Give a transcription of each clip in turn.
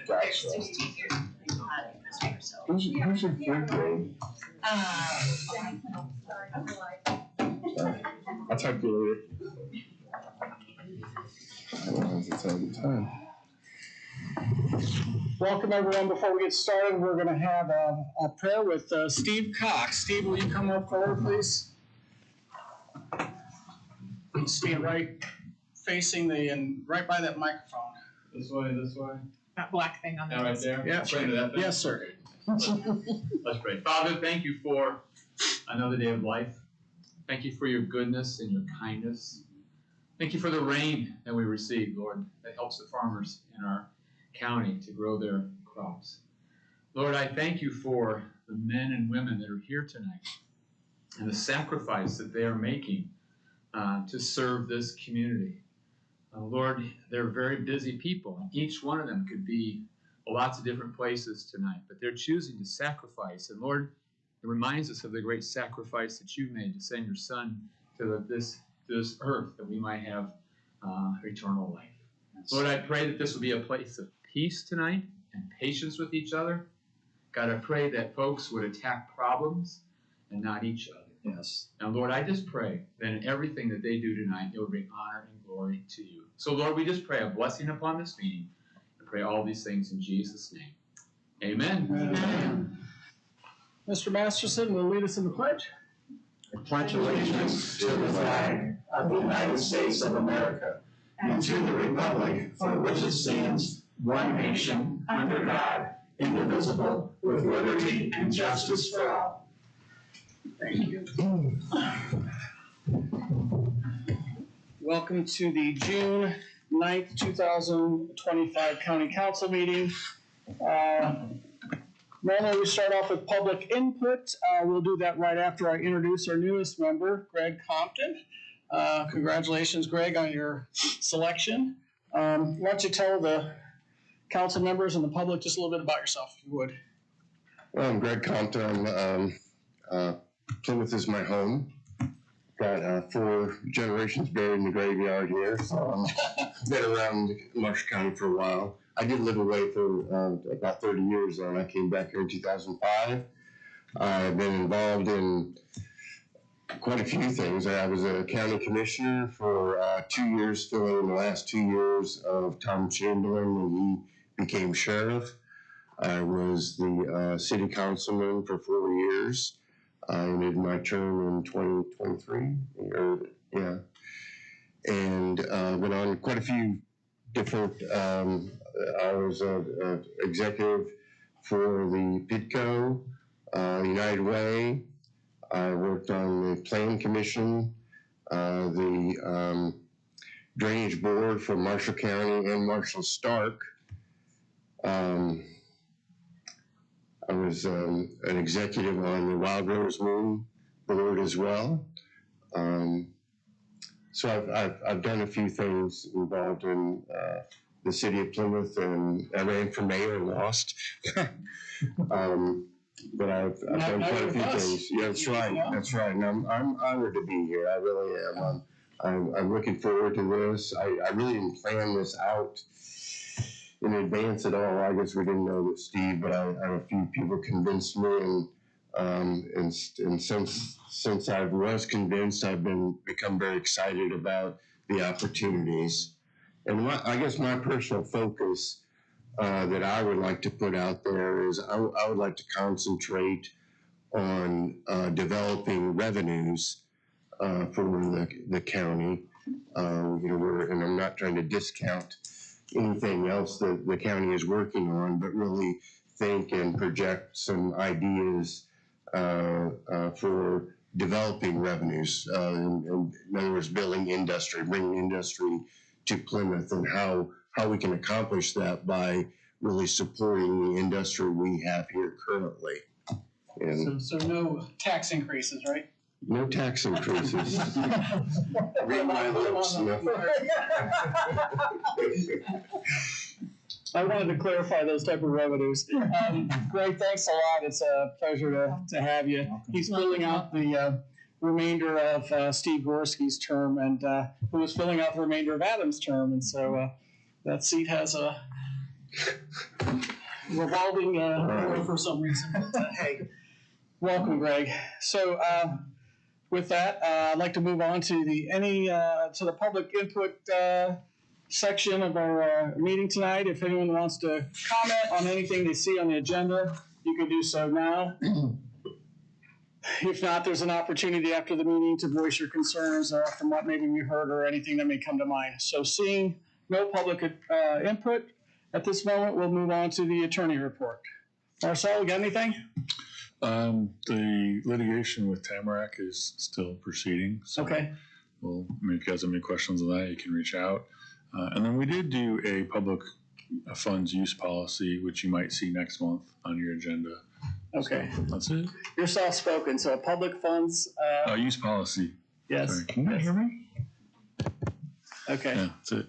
Gotcha. Who's your third grade? I'll talk to you later. I don't know if it's all the time. Welcome, everyone. Before we get started, we're going to have a prayer with Steve Cox. Steve, will you come up forward, please? Stand right facing right by that microphone. This way. That black thing on the Right there? Yeah. Pray to that thing? Yes, sir. Let's pray. Father, thank you for another day of life. Thank you for your goodness and your kindness. Thank you for the rain that we receive, Lord, that helps the farmers in our county to grow their crops. Lord, I thank you for the men and women that are here tonight and the sacrifice that they are making to serve this community. Lord, they're very busy people. Each one of them could be lots of different places tonight, but they're choosing to sacrifice. And Lord, it reminds us of the great sacrifice that you made to send your Son to this earth that we might have eternal life. Yes. Lord, I pray that this will be a place of peace tonight and patience with each other. God, I pray that folks would attack problems and not each other. Yes. Now, Lord, I just pray that in everything that they do tonight, it will bring honor and glory to you. So, Lord, we just pray a blessing upon this meeting and pray all these things in Jesus' name. Amen. Amen. Mr. Masterson will lead us in the pledge. I pledge allegiance to the flag of the United States of America and to the republic for which it stands, one nation, under God, indivisible, with liberty and justice for all. Thank you. Welcome to the June 9th, 2025 County Council meeting. Normally we start off with public input. We'll do that right after I introduce our newest member, Greg Compton. Congratulations, Greg, on your selection. Why don't you tell the council members and the public just a little bit about yourself, if you would. Well, I'm Greg Compton. Plymouth is my home. Got 4 generations buried in the graveyard here, so I've been around Marshall County for a while. I did live away for about 30 years, and I came back here in 2005. I've been involved in quite a few things. I was a county commissioner for 2 years, filling in the last 2 years of Tom Chamberlain when he became sheriff. I was the city councilman for 4 years. I ended my term in 2023, and went on quite a few different. I was an executive for the PIDCO, United Way. I worked on the Plan Commission, the Drainage Board for Marshall County and Marshall Stark. I was an executive on the Wild Rose Moon board as well. So I've done a few things involved in the city of Plymouth, and I ran for mayor and lost. But I've done quite a few things. Yeah, that's right. That's right. And I'm honored to be here. I really am. I'm looking forward to this. I really didn't plan this out in advance at all. I guess we didn't know that, Steve, but a few people convinced me, and since I was convinced, I've become very excited about the opportunities. And I guess my personal focus that I would like to put out there is I would like to concentrate on developing revenues for the county. And I'm not trying to discount anything else that the county is working on, but really think and project some ideas for developing revenues. In other words, building industry, bringing industry to Plymouth, and how we can accomplish that by really supporting the industry we have here currently. And So no tax increases, right? no tax increases. Read my lips. I wanted to clarify those type of revenues. Greg, thanks a lot. It's a pleasure to have you. He's filling out the remainder of Steve Gorski's term, and who was filling out the remainder of Adam's term. And so that seat has a revolving door for some reason. But, hey, welcome, Greg. So with that, I'd like to move on to the public input section of our meeting tonight. If anyone wants to comment on anything they see on the agenda, you can do so now. If not, there's an opportunity after the meeting to voice your concerns from what maybe we heard or anything that may come to mind. So seeing no public input at this moment, we'll move on to the attorney report. Marcel, you got anything? The litigation with Tamarack is still proceeding. So Okay. Well, I mean, if you guys have any questions on that, you can reach out. And then we did do a public funds use policy, which you might see next month on your agenda. Okay. So that's it. You're soft-spoken, so public funds. Use policy. Yes. Sorry. Can you hear me? Okay. Yeah, that's it.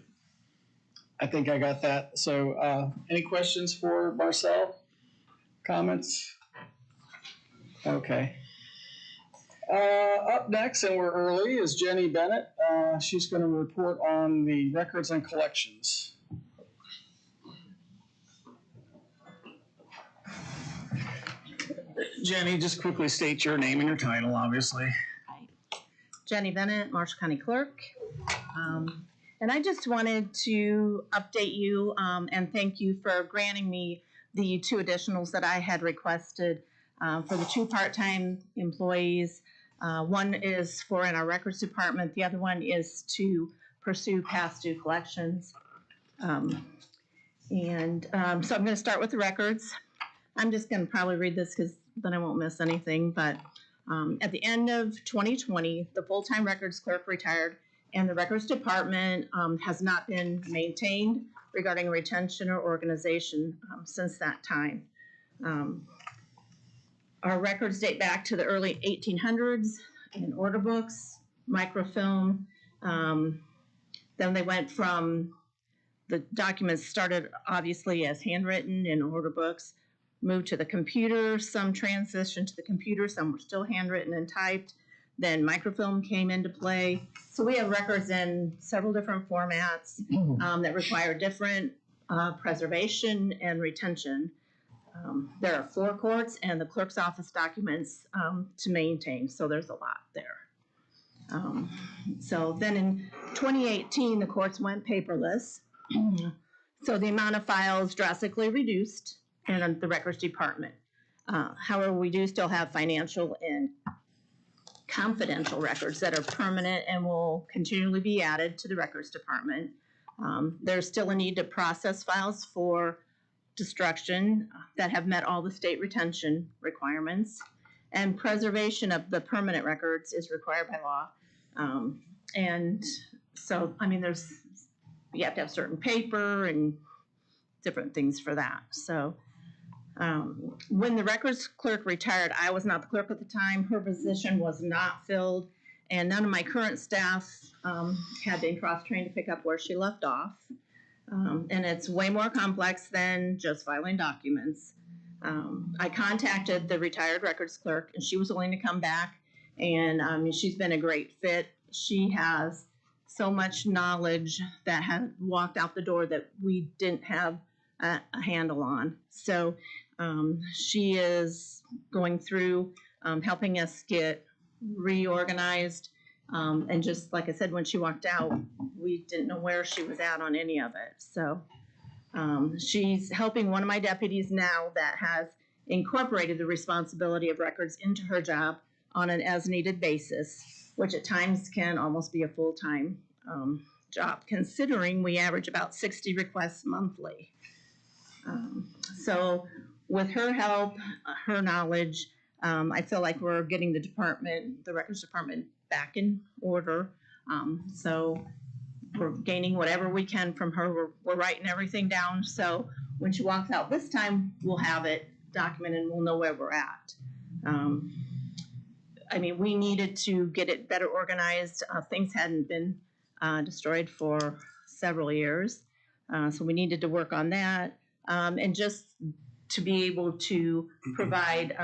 I think I got that. So any questions for Marcel? Comments? Okay. Up next, and we're early, is Jenny Bennett. She's going to report on the records and collections. Jenny, just quickly state your name and your title, obviously. Jenny Bennett, Marshall County Clerk. And I just wanted to update you and thank you for granting me the 2 additionals that I had requested for the 2 part-time employees. One is for in our records department. The other one is to pursue past due collections. So I'm going to start with the records. I'm just going to probably read this because then I won't miss anything. But at the end of 2020, the full-time records clerk retired, and the records department has not been maintained regarding retention or organization since that time. Our records date back to the early 1800s in order books, microfilm. Then they went from the documents started obviously as handwritten in order books, moved to the computer, some transitioned to the computer, some were still handwritten and typed. Then microfilm came into play. So we have records in several different formats that require different preservation and retention. There are 4 courts and the clerk's office documents to maintain, so there's a lot there. So then in 2018, the courts went paperless. So the amount of files drastically reduced in the records department. However, we do still have financial and confidential records that are permanent and will continually be added to the records department. There's still a need to process files for destruction that have met all the state retention requirements, and preservation of the permanent records is required by law. And so, I mean, you have to have certain paper and different things for that. So when the records clerk retired, I was not the clerk at the time. Her position was not filled, and none of my current staff had been cross-trained to pick up where she left off. And it's way more complex than just filing documents. I contacted the retired records clerk, and she was willing to come back, and she's been a great fit. She has so much knowledge that had walked out the door that we didn't have a handle on. So she is going through helping us get reorganized. And just like I said, when she walked out, we didn't know where she was at on any of it. So she's helping one of my deputies now that has incorporated the responsibility of records into her job on an as-needed basis, which at times can almost be a full-time job, considering we average about 60 requests monthly. So with her help, her knowledge, I feel like we're getting the records department back in order. So we're gaining whatever we can from her. We're writing everything down. So when she walks out this time, we'll have it documented and we'll know where we're at. I mean, we needed to get it better organized. Things hadn't been destroyed for several years. So we needed to work on that. And just to be able to provide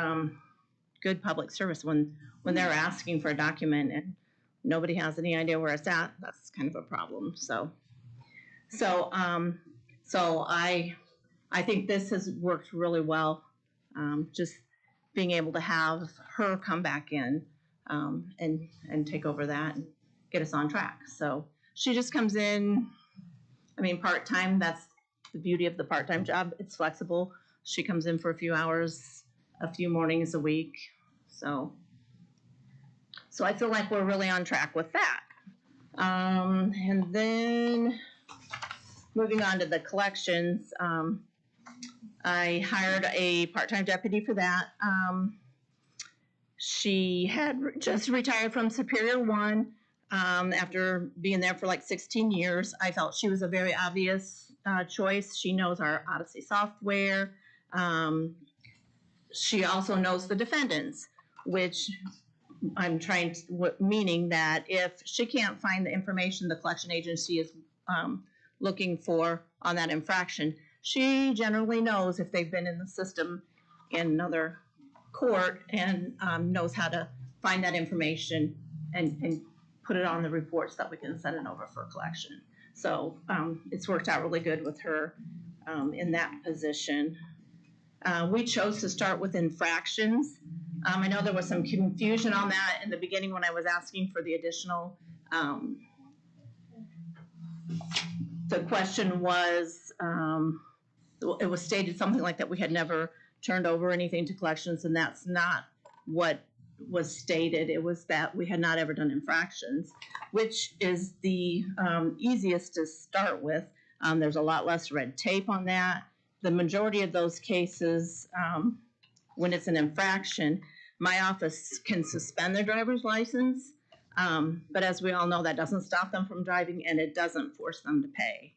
good public service when they're asking for a document and nobody has any idea where it's at, that's kind of a problem. So I I think this has worked really well. Just being able to have her come back in and take over that and get us on track. So she just comes in, I mean, part-time, that's the beauty of the part-time job. It's flexible. She comes in for a few hours, a few mornings a week. So I feel like we're really on track with that. And then moving on to the collections, I hired a part-time deputy for that. She had just retired from Superior One after being there for like 16 years. I felt she was a very obvious choice. She knows our Odyssey software. She also knows the defendants, which I'm trying to, meaning that if she can't find the information the collection agency is looking for on that infraction, she generally knows if they've been in the system in another court and knows how to find that information and put it on the reports that we can send it over for collection. So it's worked out really good with her in that position. We chose to start with infractions. I know there was some confusion on that in the beginning when I was asking for the additional. The question was, it was stated something like that we had never turned over anything to collections, and that's not what was stated. It was that we had not ever done infractions, which is the easiest to start with. There's a lot less red tape on that. The majority of those cases, when it's an infraction, my office can suspend their driver's license, but as we all know, that doesn't stop them from driving and it doesn't force them to pay.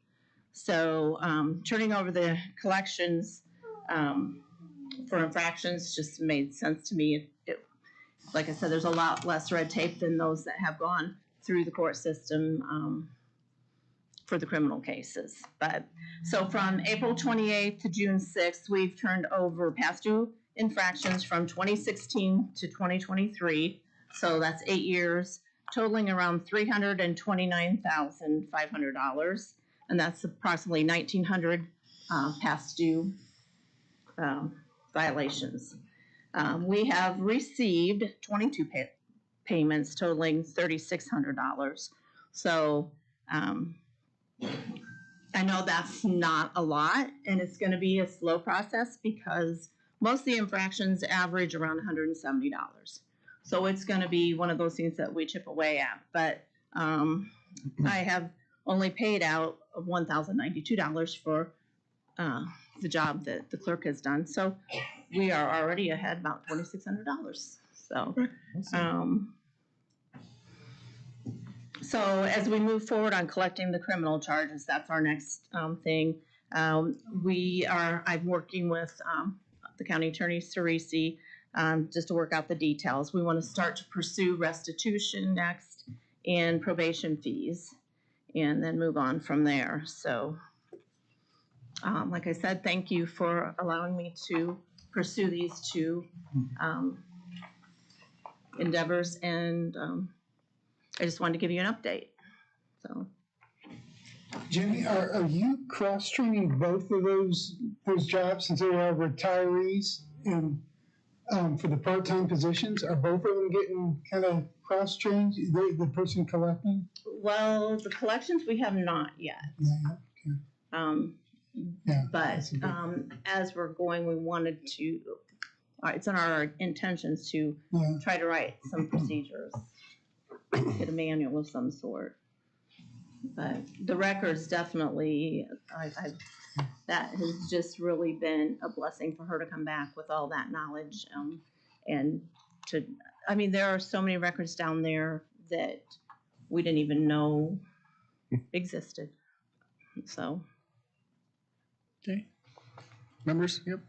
So turning over the collections for infractions just made sense to me. Like I said, there's a lot less red tape than those that have gone through the court system for the criminal cases. But so from April 28th to June 6th, we've turned over past due infractions from 2016 to 2023. So that's 8 years, totaling around $329,500. And that's approximately 1,900 past due violations. We have received 22 payments totaling $3,600. So I know that's not a lot, and it's going to be a slow process because most of the infractions average around $170. So it's going to be one of those things that we chip away at. But I have only paid out $1,092 for the job that the clerk has done. So we are already ahead about $2,600. So as we move forward on collecting the criminal charges, that's our next thing. I'm working with the county attorney, Cerisi, just to work out the details. We want to start to pursue restitution next and probation fees, and then move on from there. So like I said, thank you for allowing me to pursue these two endeavors, and I just wanted to give you an update. So, Jenny, are you cross-training both of those jobs since they are retirees, and for the part-time positions? Are both of them getting kind of cross-trained, the person collecting? well, the collections we have not yet. But as we're going, we wanted to, it's in our intentions to try to write some procedures, get a manual of some sort. But the records definitely, that has just really been a blessing for her to come back with all that knowledge. And there are so many records down there that we didn't even know existed. So. Okay. Members? Yep.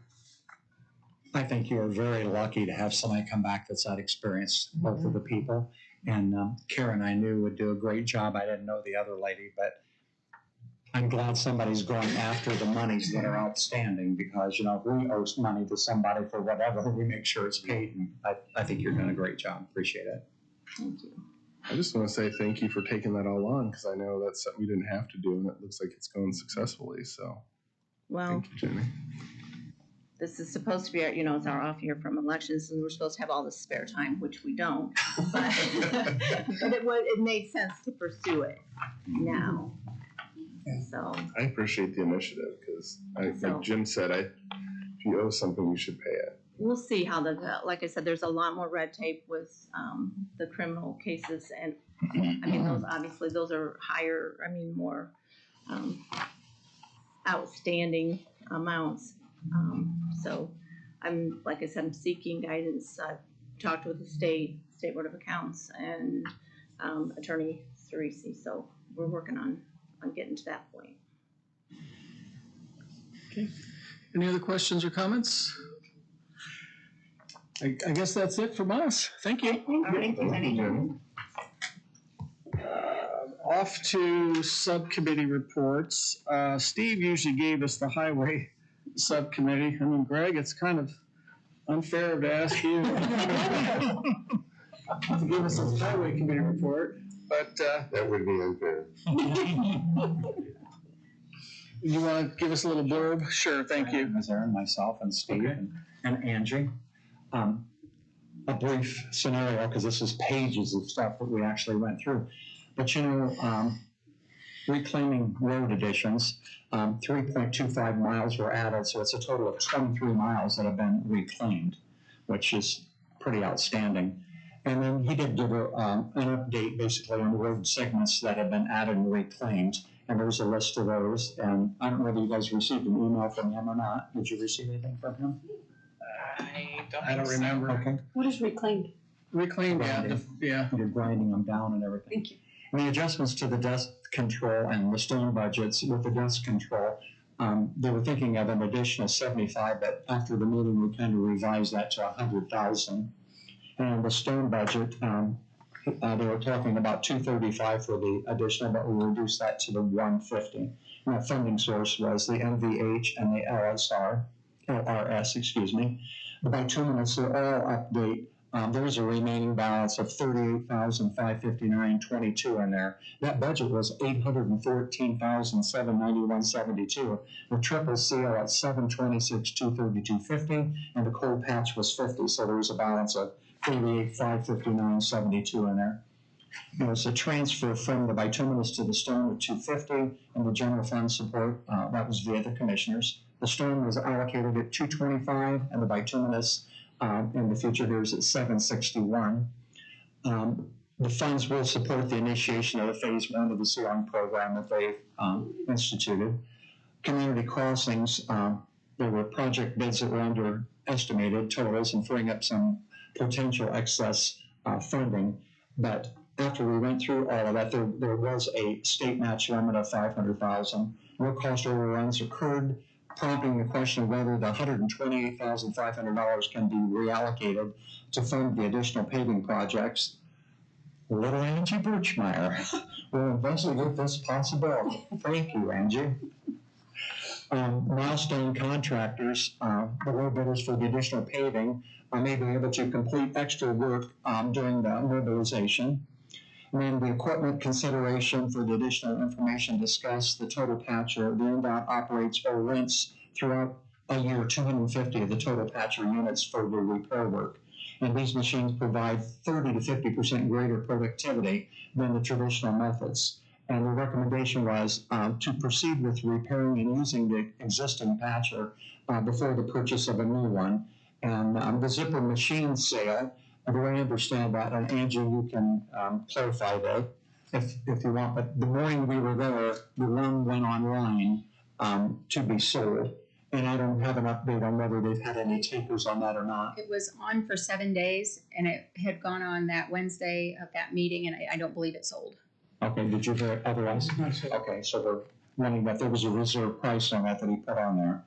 I think you are very lucky to have somebody come back that's that experienced, both of the people. And Karen, I knew would do a great job. I didn't know the other lady, but I'm glad somebody's going after the monies that are outstanding, because, if we owe money to somebody for whatever, we make sure it's paid. And I think you're doing a great job. Appreciate it. Thank you. I just want to say thank you for taking that all on, because I know that's something you didn't have to do, and it looks like it's going successfully. So Well, Thank you, Jenny. this is supposed to be, it's our off year from elections, and we're supposed to have all this spare time, which we don't. But, but it made sense to pursue it now. So, I appreciate the initiative because, So- like Jim said, if you owe something, you should pay it. we'll see how like I said, there's a lot more red tape with the criminal cases, and I mean, those are higher, more outstanding amounts. So like I said, I'm seeking guidance. I've talked with the State Board of Accounts and Attorney Cerisi, so we're working on getting to that point. Okay. Any other questions or comments? I guess that's it from us. Thank you. Thank you, Jenny. Off to subcommittee reports. Steve usually gave us the highway subcommittee. Greg, it's kind of unfair to ask you to give us a highway committee report, but That would be unfair. you want to give us a little blurb? Sure, thank you. As Aaron, myself, and Steve, Okay. and Angie. A brief scenario, because this is pages of stuff that we actually went through. But reclaiming road additions, 3.25 miles were added, so it's a total of 23 miles that have been reclaimed, which is pretty outstanding. And then he did give an update basically on the road segments that have been added and reclaimed. And there's a list of those. And I don't know whether you guys received an email from him or not. Did you receive anything from him? I don't remember. Okay. What is reclaimed? Reclaim, yeah. You're grinding them down and everything. Thank you. And the adjustments to the dust control and the stone budgets with the dust control, they were thinking of an additional 75, but after the meeting, we kind of revised that to 100,000. And the stone budget, they were talking about 235 for the additional, but we reduced that to the 150. And that funding source was the MVH and the LRS, excuse me. The bituminous are all update. There is a remaining balance of $38,559.22 in there. That budget was $814,791.72. The triple seal at $726,232.50, and the cold patch was $50. So there was a balance of $38,559.72 in there. There was a transfer from the bituminous to the stone of $250, and the general fund support that was via the commissioners. The stone was allocated at $225, and the bituminous in the future years at $761. The funds will support the initiation of the phase 1 of the sealing program that they've instituted. Community crossings, there were project bids that were underestimated totals and freeing up some potential excess funding. But after we went through all of that, there was a state match limit of $500,000. No cost overruns occurred, prompting the question of whether the $128,500 can be reallocated to fund the additional paving projects. Little Angie Birchmeyer will investigate this possibility. Thank you, Angie. Milestone contractors, the low bidders for the additional paving, may be able to complete extra work during the mobilization. And then the equipment consideration for the additional information discussed, the total patcher, the NDOT operates or rents throughout a year 250 of the total patcher units for the repair work. And these machines provide 30 to 50% greater productivity than the traditional methods. And the recommendation was to proceed with repairing and using the existing patcher before the purchase of a new one. And the zipper machine sale, the way I understand that, and Angie, you can clarify that if you want, but the morning we were there, the one went online to be sold. And I don't have an update on whether they've had any takers on that or not. It was on for 7 days, and it had gone on that Wednesday of that meeting, and I don't believe it sold. Okay, did you hear otherwise? Okay, so they're running that, there was a reserve price on that he put on there.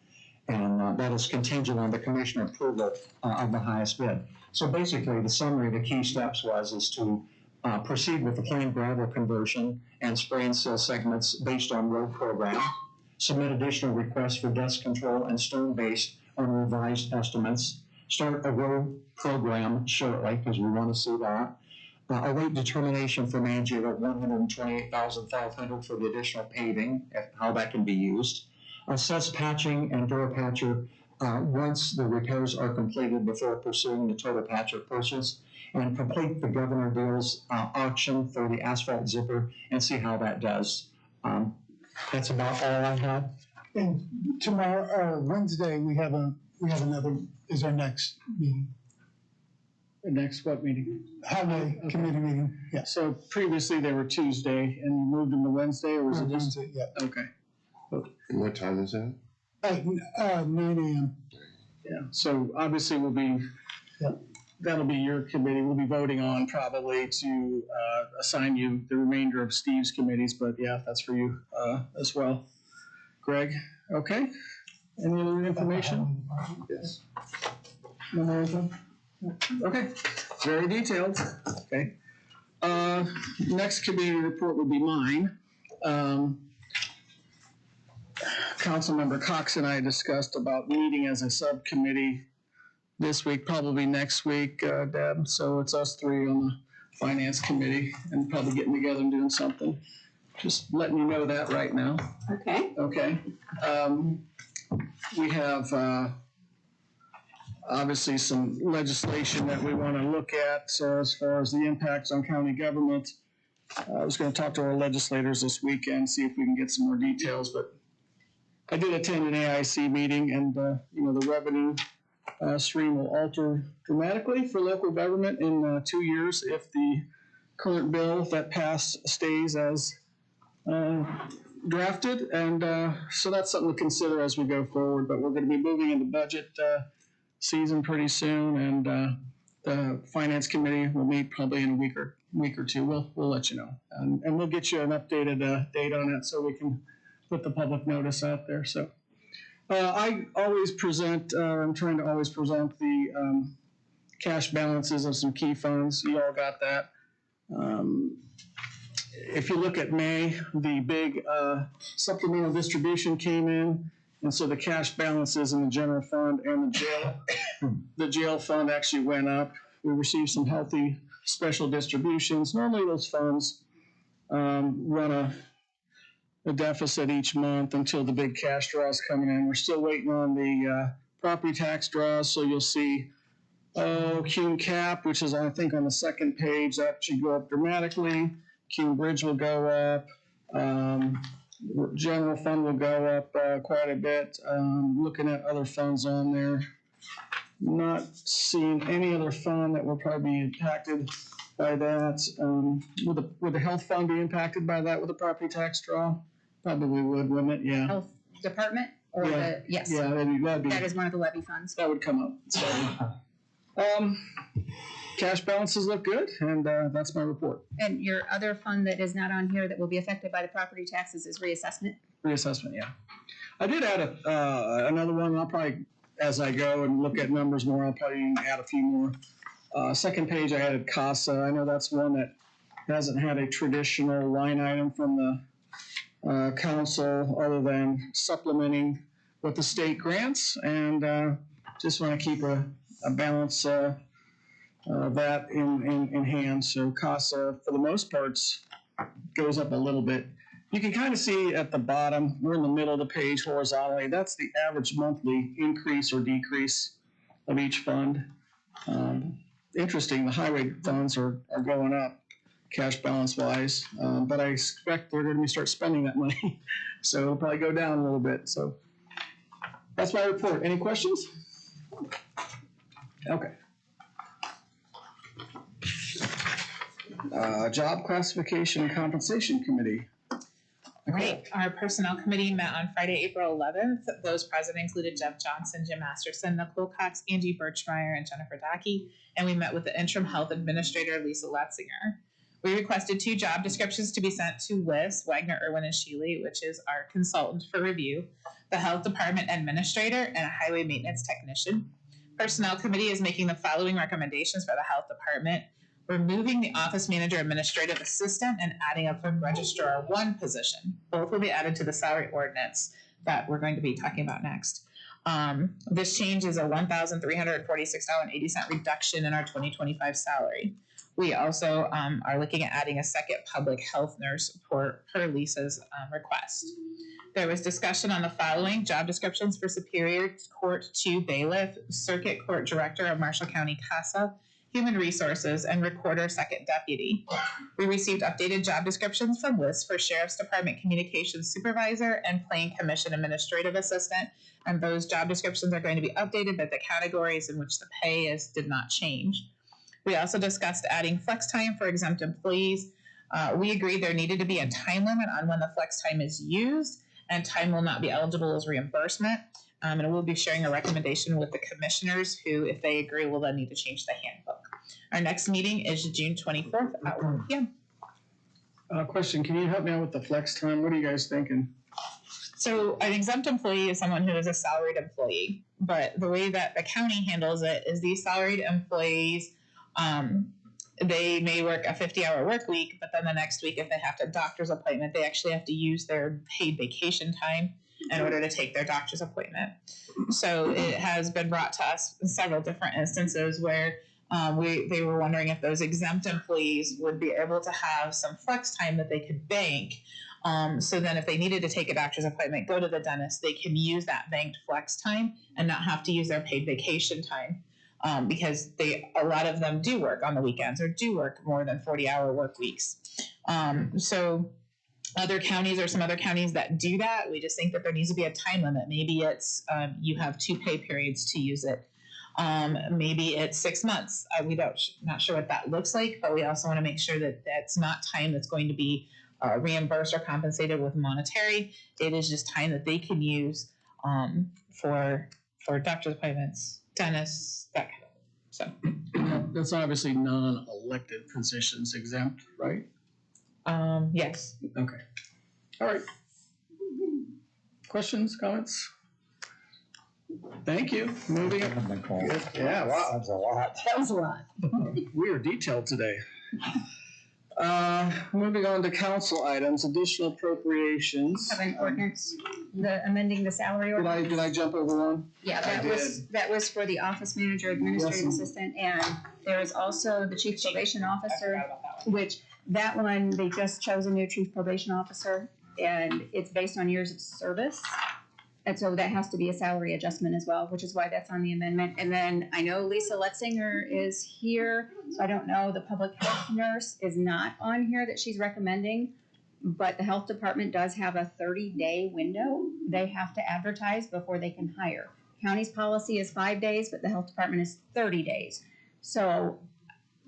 And that is contingent on the commissioner approval of the highest bid. So basically, the summary, the key steps is to proceed with the plain gravel conversion and spray and seal segments based on road program, submit additional requests for dust control and stone based on revised estimates, start a road program shortly, because we want to see that. Await determination from Angie of $128,500 for the additional paving, how that can be used. assess patching and Durapatcher once the repairs are completed before pursuing the Total Patcher purchase, and complete the Governor Deals auction for the asphalt zipper and see how that does. That's about all I have. And tomorrow, or Wednesday, we have another, is our next meeting, The next what meeting? highway committee meeting, yes. So previously they were Tuesday and you moved them to Wednesday, or was it just? Wednesday, yeah. Okay. And what time is that? 9 AM. Yeah, so obviously we'll be, Yep. that'll be your committee. We'll be voting on probably to assign you the remainder of Steve's committees, but yeah, that's for you as well. Greg, okay? Any other information? Yes. No more info? Okay, very detailed, okay. Next committee report would be mine. Councilmember Cox and I discussed about meeting as a subcommittee this week, probably next week, Deb. So it's us three on the finance committee and probably getting together and doing something. Just letting you know that right now. Okay. Okay. We have obviously some legislation that we want to look at. So as far as the impacts on county government, I was going to talk to our legislators this weekend, see if we can get some more details. But I did attend an AIC meeting, and the revenue stream will alter dramatically for local government in 2 years if the current bill that passed stays as drafted, and so that's something to consider as we go forward. But we're going to be moving into budget season pretty soon, and the finance committee will meet probably in a week or two. We'll let you know, and we'll get you an updated date on it so we can put the public notice out there. So I always present. I'm trying to always present the cash balances of some key funds. You all got that. If you look at May, the big supplemental distribution came in, and so the cash balances in the general fund and the jail fund actually went up. We received some healthy special distributions. Normally those funds run a deficit each month until the big cash draw is coming in. We're still waiting on the property tax draws, so you'll see Cume Cap, which is I think on the second page, that should go up dramatically. Cume Bridge will go up. General fund will go up quite a bit. Looking at other funds on there, not seeing any other fund that will probably be impacted by that. Would the health fund be impacted by that with the property tax draw? Probably would, wouldn't it? Yeah. Health department or Yeah. yes. Yeah, that'd be That is one of the levy funds. that would come up. So, cash balances look good, and that's my report. And your other fund that is not on here that will be affected by the property taxes is reassessment. Reassessment, yeah. I did add another one. I'll probably, as I go and look at numbers more, I'll probably add a few more. Second page, I added CASA. I know that's one that hasn't had a traditional line item from the council other than supplementing what the state grants, and just want to keep a balance that in hand. So CASA, for the most parts, goes up a little bit. You can kind of see at the bottom, we're in the middle of the page horizontally. That's the average monthly increase or decrease of each fund. Interesting, the highway funds are going up cash balance wise, but I expect they're going to start spending that money. So it'll probably go down a little bit. So that's my report. Any questions? Okay. Job Classification and Compensation Committee. Great. Our personnel committee met on Friday, April 11th. Those present included Jeff Johnson, Jim Masterson, Nicole Cox, Angie Birchmeyer, and Jennifer Dackey. And we met with the interim health administrator, Lisa Letzinger. We requested 2 job descriptions to be sent to WIS, Wagner, Irwin, and Shealy, which is our consultant for review, the health department administrator, and a highway maintenance technician. Personnel committee is making the following recommendations for the health department: removing the office manager administrative assistant and adding a clerk registrar 1 position. Both will be added to the salary ordinance that we're going to be talking about next. This change is a $1,346.80 reduction in our 2025 salary. We also are looking at adding a second public health nurse per Lisa's request. There was discussion on the following job descriptions for Superior Court 2 bailiff, Circuit Court Director of Marshall County CASA, Human Resources, and Recorder 2nd Deputy. We received updated job descriptions from Liz for Sheriff's Department Communications Supervisor and Plain Commission Administrative Assistant, and those job descriptions are going to be updated, but the categories in which the pay did not change. We also discussed adding flex time for exempt employees. We agreed there needed to be a time limit on when the flex time is used, and time will not be eligible as reimbursement. And we'll be sharing a recommendation with the commissioners who, if they agree, will then need to change the handbook. Our next meeting is June 24th at 1 p.m. Question, can you help me out with the flex time? What are you guys thinking? So an exempt employee is someone who is a salaried employee, but the way that the county handles it is these salaried employees, they may work a 50-hour work week, but then the next week, if they have a doctor's appointment, they actually have to use their paid vacation time in order to take their doctor's appointment. So it has been brought to us in several different instances where they were wondering if those exempt employees would be able to have some flex time that they could bank. So then if they needed to take a doctor's appointment, go to the dentist, they can use that banked flex time and not have to use their paid vacation time. Because a lot of them do work on the weekends or do work more than 40-hour work weeks. So other counties or some other counties that do that, we just think that there needs to be a time limit. Maybe it's you have 2 pay periods to use it. Maybe it's 6 months. Not sure what that looks like, but we also want to make sure that that's not time that's going to be reimbursed or compensated with monetary. It is just time that they can use for doctor's appointments, dentists, that kind of thing. So That's obviously non-elected positions exempt, right? yes. Okay. All right. Questions, comments? Thank you. Moving on. Yeah, wow. That's a lot. That was a lot. We are detailed today. Moving on to council items, additional appropriations. Have an ordinance, amending the salary ordinance. Did I jump over one? Yeah, I that was for the office manager, administrative Yes. assistant, and there is also the chief probation I officer, forgot about that one. which that one, they just chose a new chief probation officer, and it's based on years of service. And so that has to be a salary adjustment as well, which is why that's on the amendment. And then I know Lisa Letzinger is here, so I don't know, the public health nurse is not on here that she's recommending, but the health department does have a 30-day window. They have to advertise before they can hire. County's policy is 5 days, but the health department is 30 days. So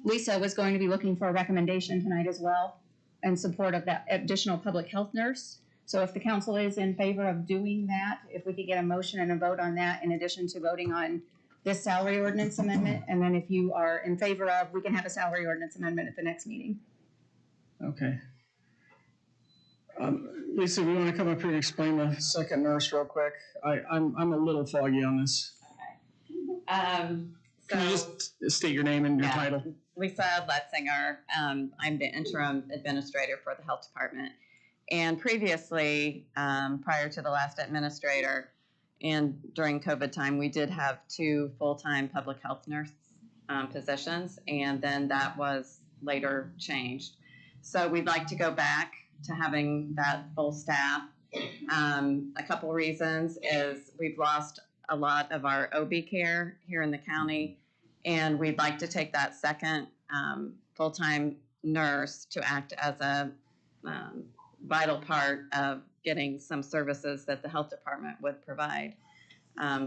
Lisa was going to be looking for a recommendation tonight as well in support of that additional public health nurse. So if the council is in favor of doing that, if we could get a motion and a vote on that in addition to voting on this salary ordinance amendment, and then if you are in favor of, we can have a salary ordinance amendment at the next meeting. Okay. Lisa, we want to come up here and explain the second nurse real quick. I'm a little foggy on this. Can you just state your name and your Yeah. title? Lisa Letzinger. I'm the interim administrator for the health department. And previously, prior to the last administrator, and during COVID time, we did have 2 full-time public health nurse positions, and then that was later changed. So we'd like to go back to having that full staff. A couple reasons is we've lost a lot of our OB care here in the county, and we'd like to take that second full-time nurse to act as a vital part of getting some services that the health department would provide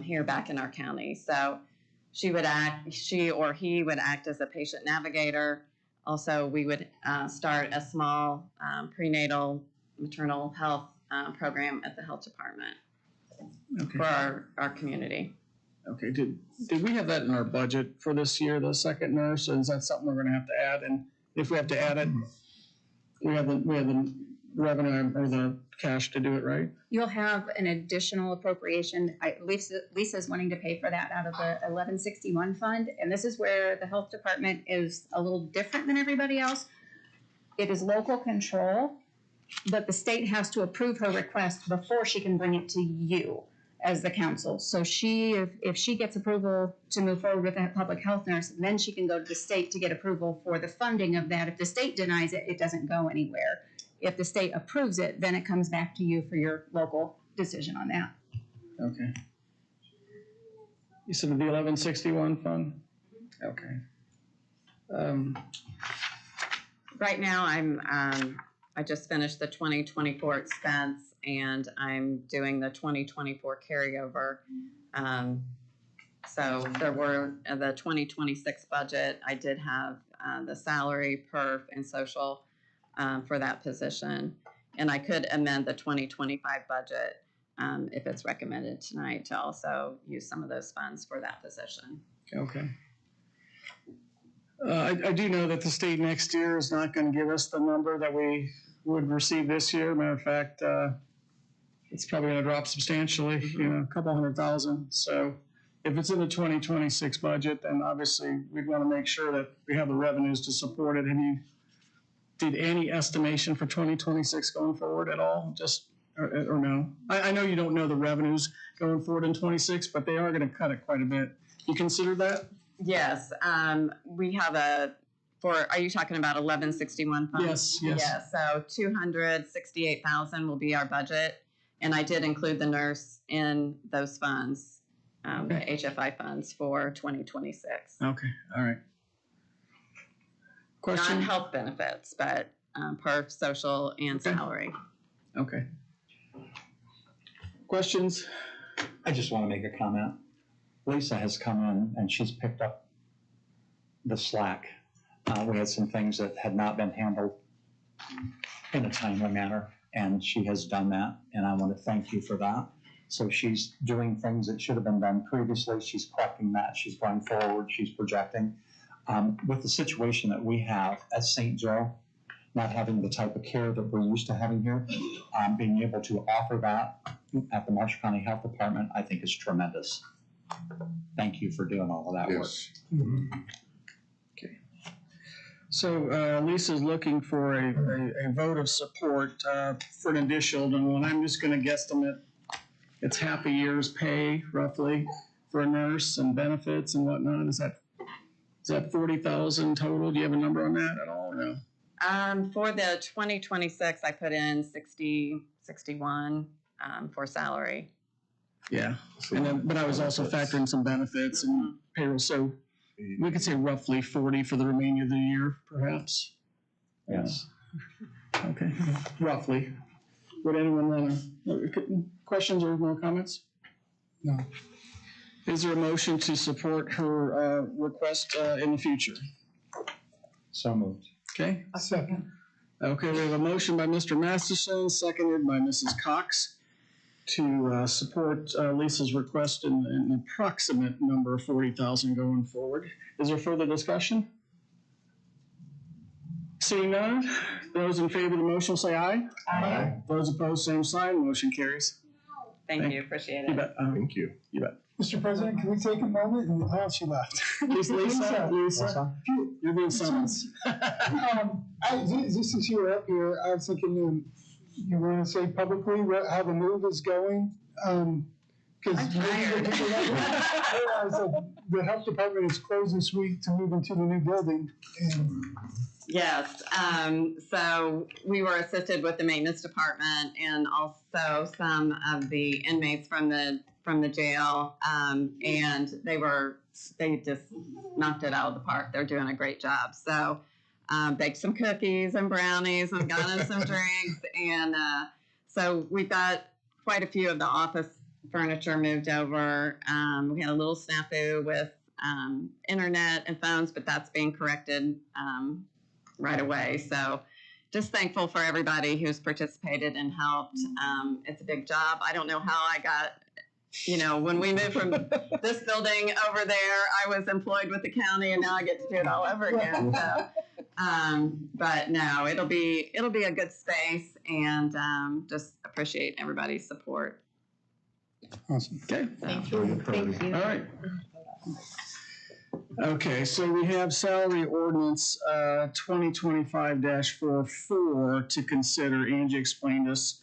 here back in our county. So she or he would act as a patient navigator. Also, we would start a small prenatal maternal health program at the health department for our community. Okay, did we have that in our budget for this year, the second nurse, or is that something we're gonna have to add? And if we have to add it, we have the revenue or the cash to do it, right? You'll have an additional appropriation. Lisa's wanting to pay for that out of the 1161 fund, and this is where the health department is a little different than everybody else. It is local control, but the state has to approve her request before she can bring it to you as the council. So if she gets approval to move forward with a public health nurse, then she can go to the state to get approval for the funding of that. If the state denies it, it doesn't go anywhere. If the state approves it, then it comes back to you for your local decision on that. Okay. You said the 1161 fund? Okay. Right now, I just finished the 2024 expense, and I'm doing the 2024 carryover. So there were, the 2026 budget, I did have the salary, perf, and social for that position. And I could amend the 2025 budget if it's recommended tonight to also use some of those funds for that position. Okay. I do know that the state next year is not going to give us the number that we would receive this year. Matter of fact, it's probably going to drop substantially, a couple $100,000. So if it's in the 2026 budget, then obviously we'd want to make sure that we have the revenues to support it. Have you did any estimation for 2026 going forward at all? Or no? I know you don't know the revenues going forward in 26, but they are going to cut it quite a bit. You consider that? Yes, we have are you talking about 1161 funds? Yes. Yeah, so 268,000 will be our budget. And I did include the nurse in those funds, the HFI funds for 2026. Okay, all right. Question? Not health benefits, but perf, social, and salary. Okay. Questions? I just want to make a comment. Lisa has come in and she's picked up the slack. We had some things that had not been handled in a timely manner, and she has done that, and I want to thank you for that. So she's doing things that should have been done previously. She's correcting that. She's going forward. She's projecting. With the situation that we have at St. Joe, not having the type of care that we're used to having here, being able to offer that at the Marshall County Health Department, I think is tremendous. Thank you for doing all of that work. Okay. So Lisa's looking for a vote of support for an additional one. I'm just going to guesstimate it's half a year's pay roughly for a nurse and benefits and whatnot. Is that 40,000 total? Do you have a number on that at all? No. For the 2026, I put in 61 for salary. Yeah, but I was also factoring some benefits and payroll, so we could say roughly 40 for the remainder of the year, perhaps. Yes. Okay, roughly. Would anyone want to, questions or more comments? No. Is there a motion to support her request in the future? So moved. Okay. A second. Okay, we have a motion by Mr. Masterson, seconded by Mrs. Cox, to support Lisa's request in an approximate number of 40,000 going forward. Is there further discussion? Seeing none, those in favor of the motion say aye. Aye. Those opposed, same sign. Motion carries. Thank you, appreciate it. You bet. Thank you. You bet. Mr. President, can we take a moment? Oh, she left. Lisa, you're being summoned. Just since you were up here, I was thinking you want to say publicly how the move is going? Because I'm tired. the health department is closed this week to move into the new building. And Yes, so we were assisted with the maintenance department and also some of the inmates from the jail, and they just knocked it out of the park. They're doing a great job. So baked some cookies and brownies and got them some drinks, and so we got quite a few of the office furniture moved over. We had a little snafu with internet and phones, but that's being corrected right away. So just thankful for everybody who's participated and helped. It's a big job. I don't know how I got, when we moved from this building over there, I was employed with the county, and now I get to do it all over again. So, but no, it'll be a good space, and just appreciate everybody's support. awesome. Okay. Thank you. Thank you. All right. Okay, so we have salary ordinance 2025-44 to consider. Angie explained us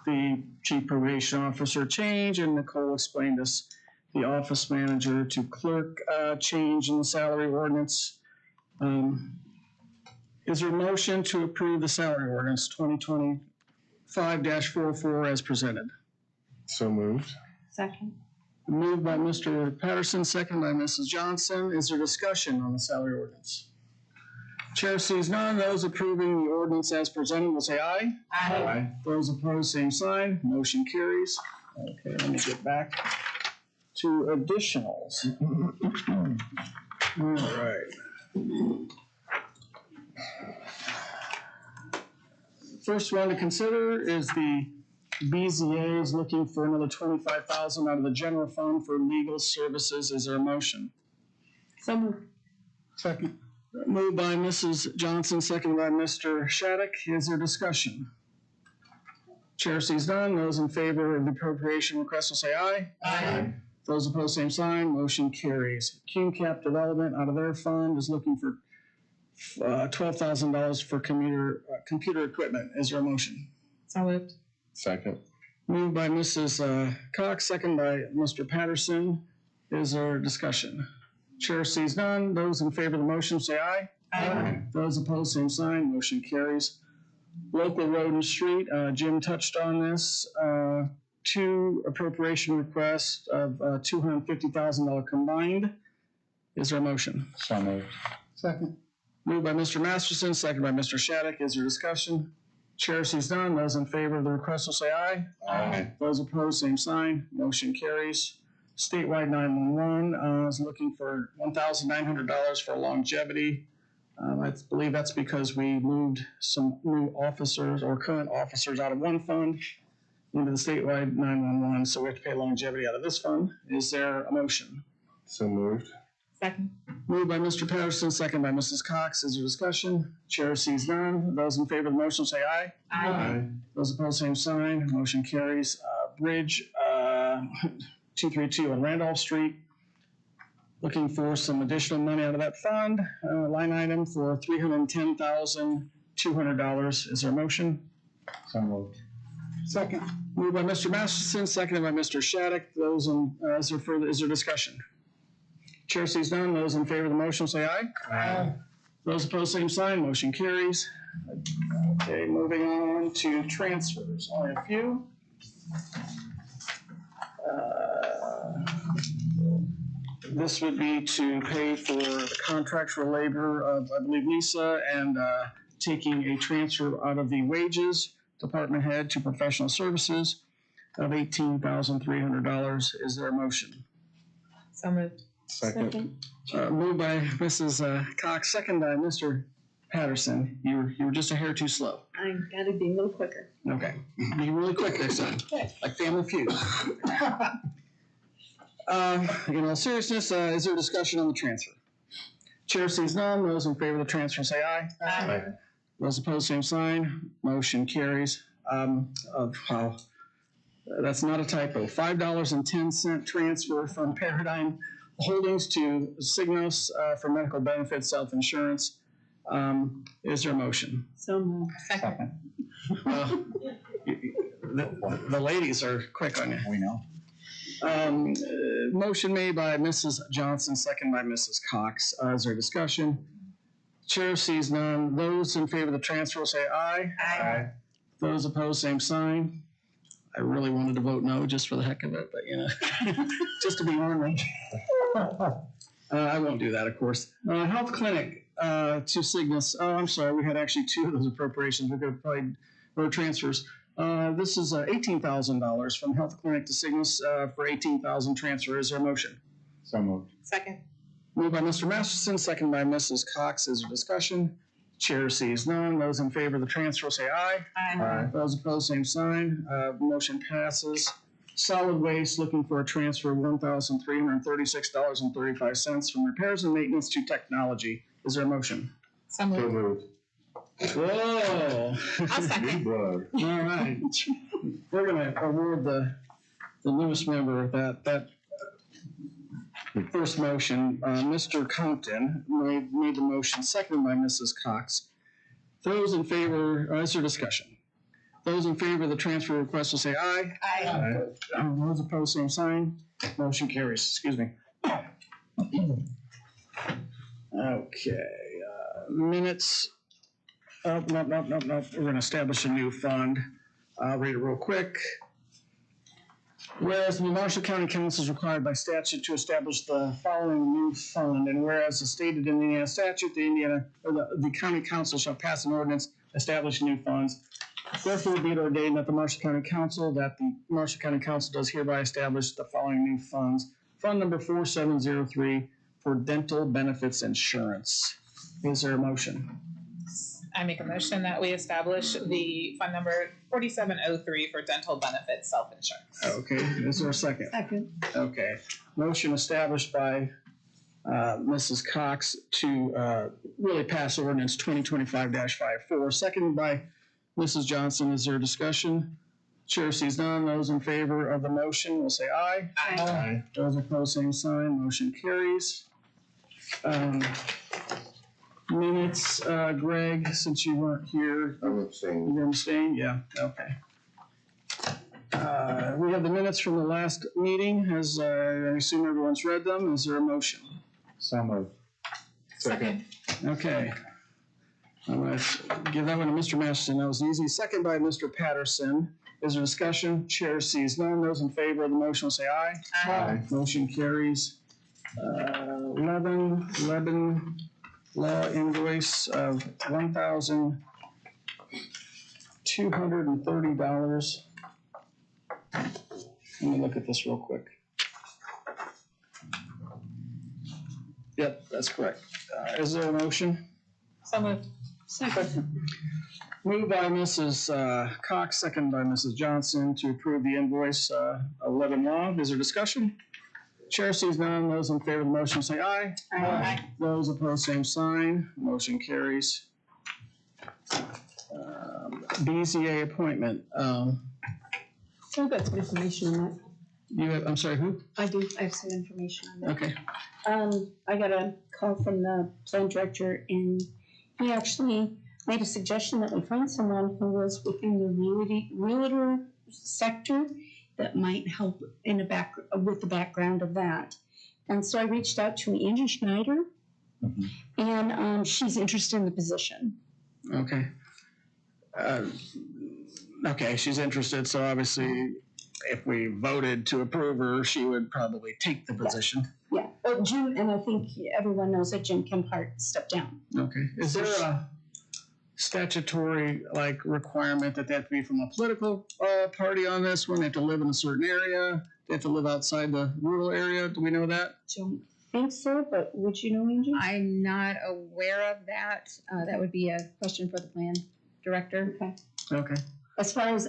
the chief probation officer change, and Nicole explained us the office manager to clerk change in the salary ordinance. Is there a motion to approve the salary ordinance 2025-44 as presented? So moved. Second. Moved by Mr. Patterson, second by Mrs. Johnson. Is there discussion on the salary ordinance? Chair sees none. Those approving the ordinance as presented will say aye. Aye. Those opposed, same sign. Motion carries. Okay, let me get back to additionals. All right. First one to consider is the BZA is looking for another $25,000 out of the general fund for legal services. Is there a motion? So moved. Second. Moved by Mrs. Johnson, seconded by Mr. Shattuck. Is there discussion? Chair sees none. Those in favor of the appropriation request will say aye. Aye. Those opposed, same sign. Motion carries. CUNCAP Development out of their fund is looking for $12,000 for computer equipment. Is there a motion? So moved. Second. Moved by Mrs. Cox, second by Mr. Patterson. Is there discussion? Chair sees none. Those in favor of the motion say aye. Aye. Those opposed, same sign. Motion carries. Local road and street, Jim touched on this. Two appropriation requests of $250,000 combined. Is there a motion? So moved. Second. Moved by Mr. Masterson, second by Mr. Shattuck. Is there discussion? Chair sees none. Those in favor of the request will say aye. Aye. Those opposed, same sign. Motion carries. Statewide 911 is looking for $1,900 for longevity. I believe that's because we moved some new officers or current officers out of one fund into the statewide 911, so we have to pay longevity out of this fund. Is there a motion? So moved. Second. Moved by Mr. Patterson, second by Mrs. Cox. Is there discussion? Chair sees none. Those in favor of the motion say aye. Aye. Those opposed, same sign. Motion carries. Bridge 232 on Randolph Street. Looking for some additional money out of that fund. Line item for $310,200. Is there a motion? So moved. Second. Moved by Mr. Masterson, seconded by Mr. Shattuck. Those in, is there discussion? Chair sees none. Those in favor of the motion say aye. Aye. Those opposed, same sign. Motion carries. Okay, moving on to transfers. Only a few. This would be to pay for the contractual labor of, I believe, Lisa, and taking a transfer out of the wages department head to professional services of $18,300. Is there a motion? So moved. Second. Moved by Mrs. Cox, second by Mr. Patterson. You were just a hair too slow. I gotta be a little quicker. Okay, be really quick next time, like Family Feud. In all seriousness, is there discussion on the transfer? Chair sees none. Those in favor of the transfer say aye. Aye. Those opposed, same sign. Motion carries. Wow, that's not a typo. $5.10 transfer from Paradigm Holdings to Signos for medical benefits, self-insurance. Is there a motion? So moved. Second. The ladies are quick on you. We know. Motion made by Mrs. Johnson, second by Mrs. Cox. Is there discussion? Chair sees none. Those in favor of the transfer will say aye. Aye. Those opposed, same sign. I really wanted to vote no just for the heck of it, but just to be ornery. I won't do that, of course. Health clinic to Cygnus. Oh, I'm sorry. We had actually two of those appropriations. We're going to probably or transfers. This is $18,000 from health clinic to Cygnus for $18,000 transfer. Is there a motion? So moved. Second. Moved by Mr. Masterson, second by Mrs. Cox. Is there discussion? Chair sees none. Those in favor of the transfer say aye. Aye. Those opposed, same sign. Motion passes. Solid waste looking for a transfer of $1,336.35 from repairs and maintenance to technology. Is there a motion? So So moved. moved. Whoa. I'll second. Brother. All right. We're going to award the newest member that first motion. Mr. Compton made the motion, seconded by Mrs. Cox. Those in favor, is there discussion? Those in favor of the transfer request will say aye. Aye. Those opposed, same sign. Motion carries. Excuse me. Okay. Minutes Nope. We're gonna establish a new fund. I'll read it real quick. Whereas the Marshall County Council is required by statute to establish the following new fund, and whereas as stated in the Indiana statute, the county council shall pass an ordinance establishing new funds. Therefore, be it ordained that the Marshall County Council does hereby establish the following new funds. Fund number 4703 for dental benefits insurance. Is there a motion? I make a motion that we establish the fund number 4703 for dental benefits self-insurance. Okay, is there a second? Second. Okay, motion established by Mrs. Cox to really pass ordinance 2025-54, seconded by Mrs. Johnson. Is there discussion? Chair sees none. Those in favor of the motion will say aye. Aye. Those opposed, same sign. Motion carries. Minutes, Greg, since you weren't here, I'm abstaining. you're abstaining? Yeah, okay. We have the minutes from the last meeting. As I assume everyone's read them. Is there a motion? So moved. Second. Okay. I'm going to give that one to Mr. Masterson. That was easy. Second by Mr. Patterson. Is there discussion? Chair sees none. Those in favor of the motion will say aye. Aye. Motion carries. 11, law invoice of $1,230. Let me look at this real quick. Yep, that's correct. Is there a motion? So moved. Second. Moved by Mrs. Cox, second by Mrs. Johnson to approve the invoice 11 law. Is there discussion? Chair sees none. Those in favor of the motion say aye. Aye. Those opposed, same sign. Motion carries. BZA appointment. I've got some information on that. You have, I'm sorry, who? I do, I have some information on that. Okay. I got a call from the plan director, and he actually made a suggestion that we find someone who was within the realtor sector that might help with the background of that. And so I reached out to Angie Schneider, and she's interested in the position. Okay. Okay, she's interested, so obviously if we voted to approve her, she would probably take the position. Yeah, well, Jim, and I think everyone knows that Jim Kemphart stepped down. Okay. Is there a statutory requirement that they have to be from a political party on this one? They have to live in a certain area? They have to live outside the rural area? Do we know that? Don't think so, but would you know, Angie? I'm not aware of that. That would be a question for the plan director. Okay. Okay. As far as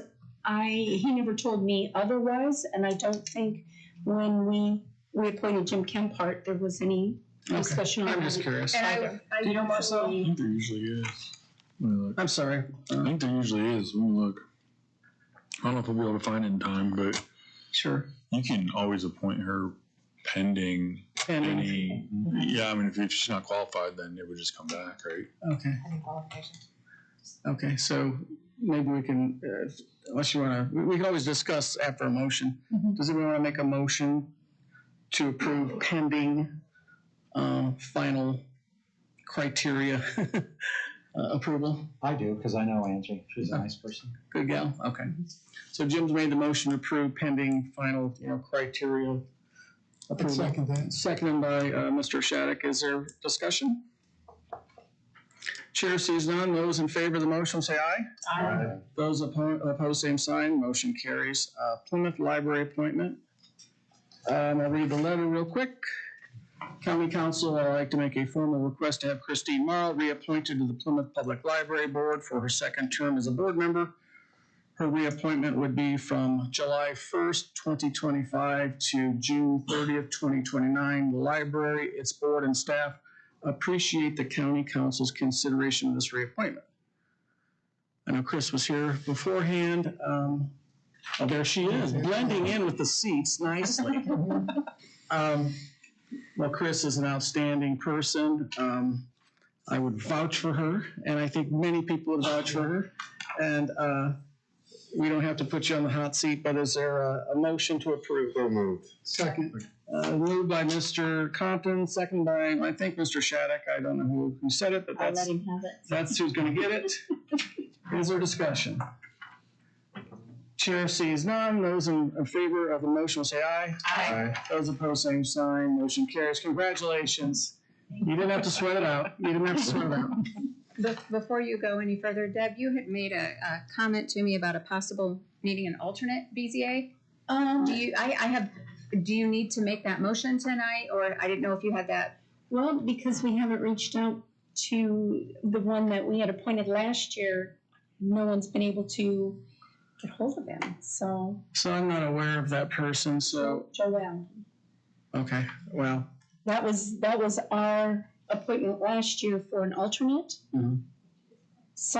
he never told me otherwise, and I don't think when we appointed Jim Kemphart, there was any discussion on that. I'm just curious. Either. Do you know, Marcel? I think there usually is. Let me look. I'm sorry. I think there usually is. Let me look. I don't know if we'll be able to find it in time, but Sure. you can always appoint her pending any. Yeah, I mean, if she's not qualified, then it would just come back, right? Okay. Any qualification? Okay, so maybe we can, unless you want to, we can always discuss after a motion. Does anyone want to make a motion to approve pending final criteria approval? I do, because I know Angie. She's a nice person. Good gal, okay. So Jim's made the motion to approve pending final, criteria approval. second that. Seconded by Mr. Shattuck. Is there discussion? Chair sees none. Those in favor of the motion say aye. Aye. Those opposed, same sign. Motion carries. Plymouth Library appointment. I'll read the letter real quick. County Council, I'd like to make a formal request to have Christine Morrow reappointed to the Plymouth Public Library Board for her second term as a board member. Her reappointment would be from July 1st, 2025 to June 30th, 2029. The library, its board and staff appreciate the County Council's consideration of this reappointment. I know Chris was here beforehand. Oh, there she is, blending in with the seats nicely. Well, Chris is an outstanding person. I would vouch for her, and I think many people would vouch for her. And we don't have to put you on the hot seat, but is there a motion to approve? So moved. Second. Moved by Mr. Compton, second by, I think, Mr. Shattuck. I don't know who said it, but I'll let that's, him have it. that's who's gonna get it. Is there discussion? Chair sees none. Those in favor of the motion will say aye. Aye. Those opposed, same sign. Motion carries. Congratulations. You didn't have to sweat it out. You didn't have to sweat it out. Before you go any further, Deb, you had made a comment to me about a possible needing an alternate BZA. Do you need to make that motion tonight, or I didn't know if you had that? Well, because we haven't reached out to the one that we had appointed last year, no one's been able to get hold of him, so. So I'm not aware of that person, so, Joelle. okay, well, That was our appointment last year for an alternate. Mhm. So,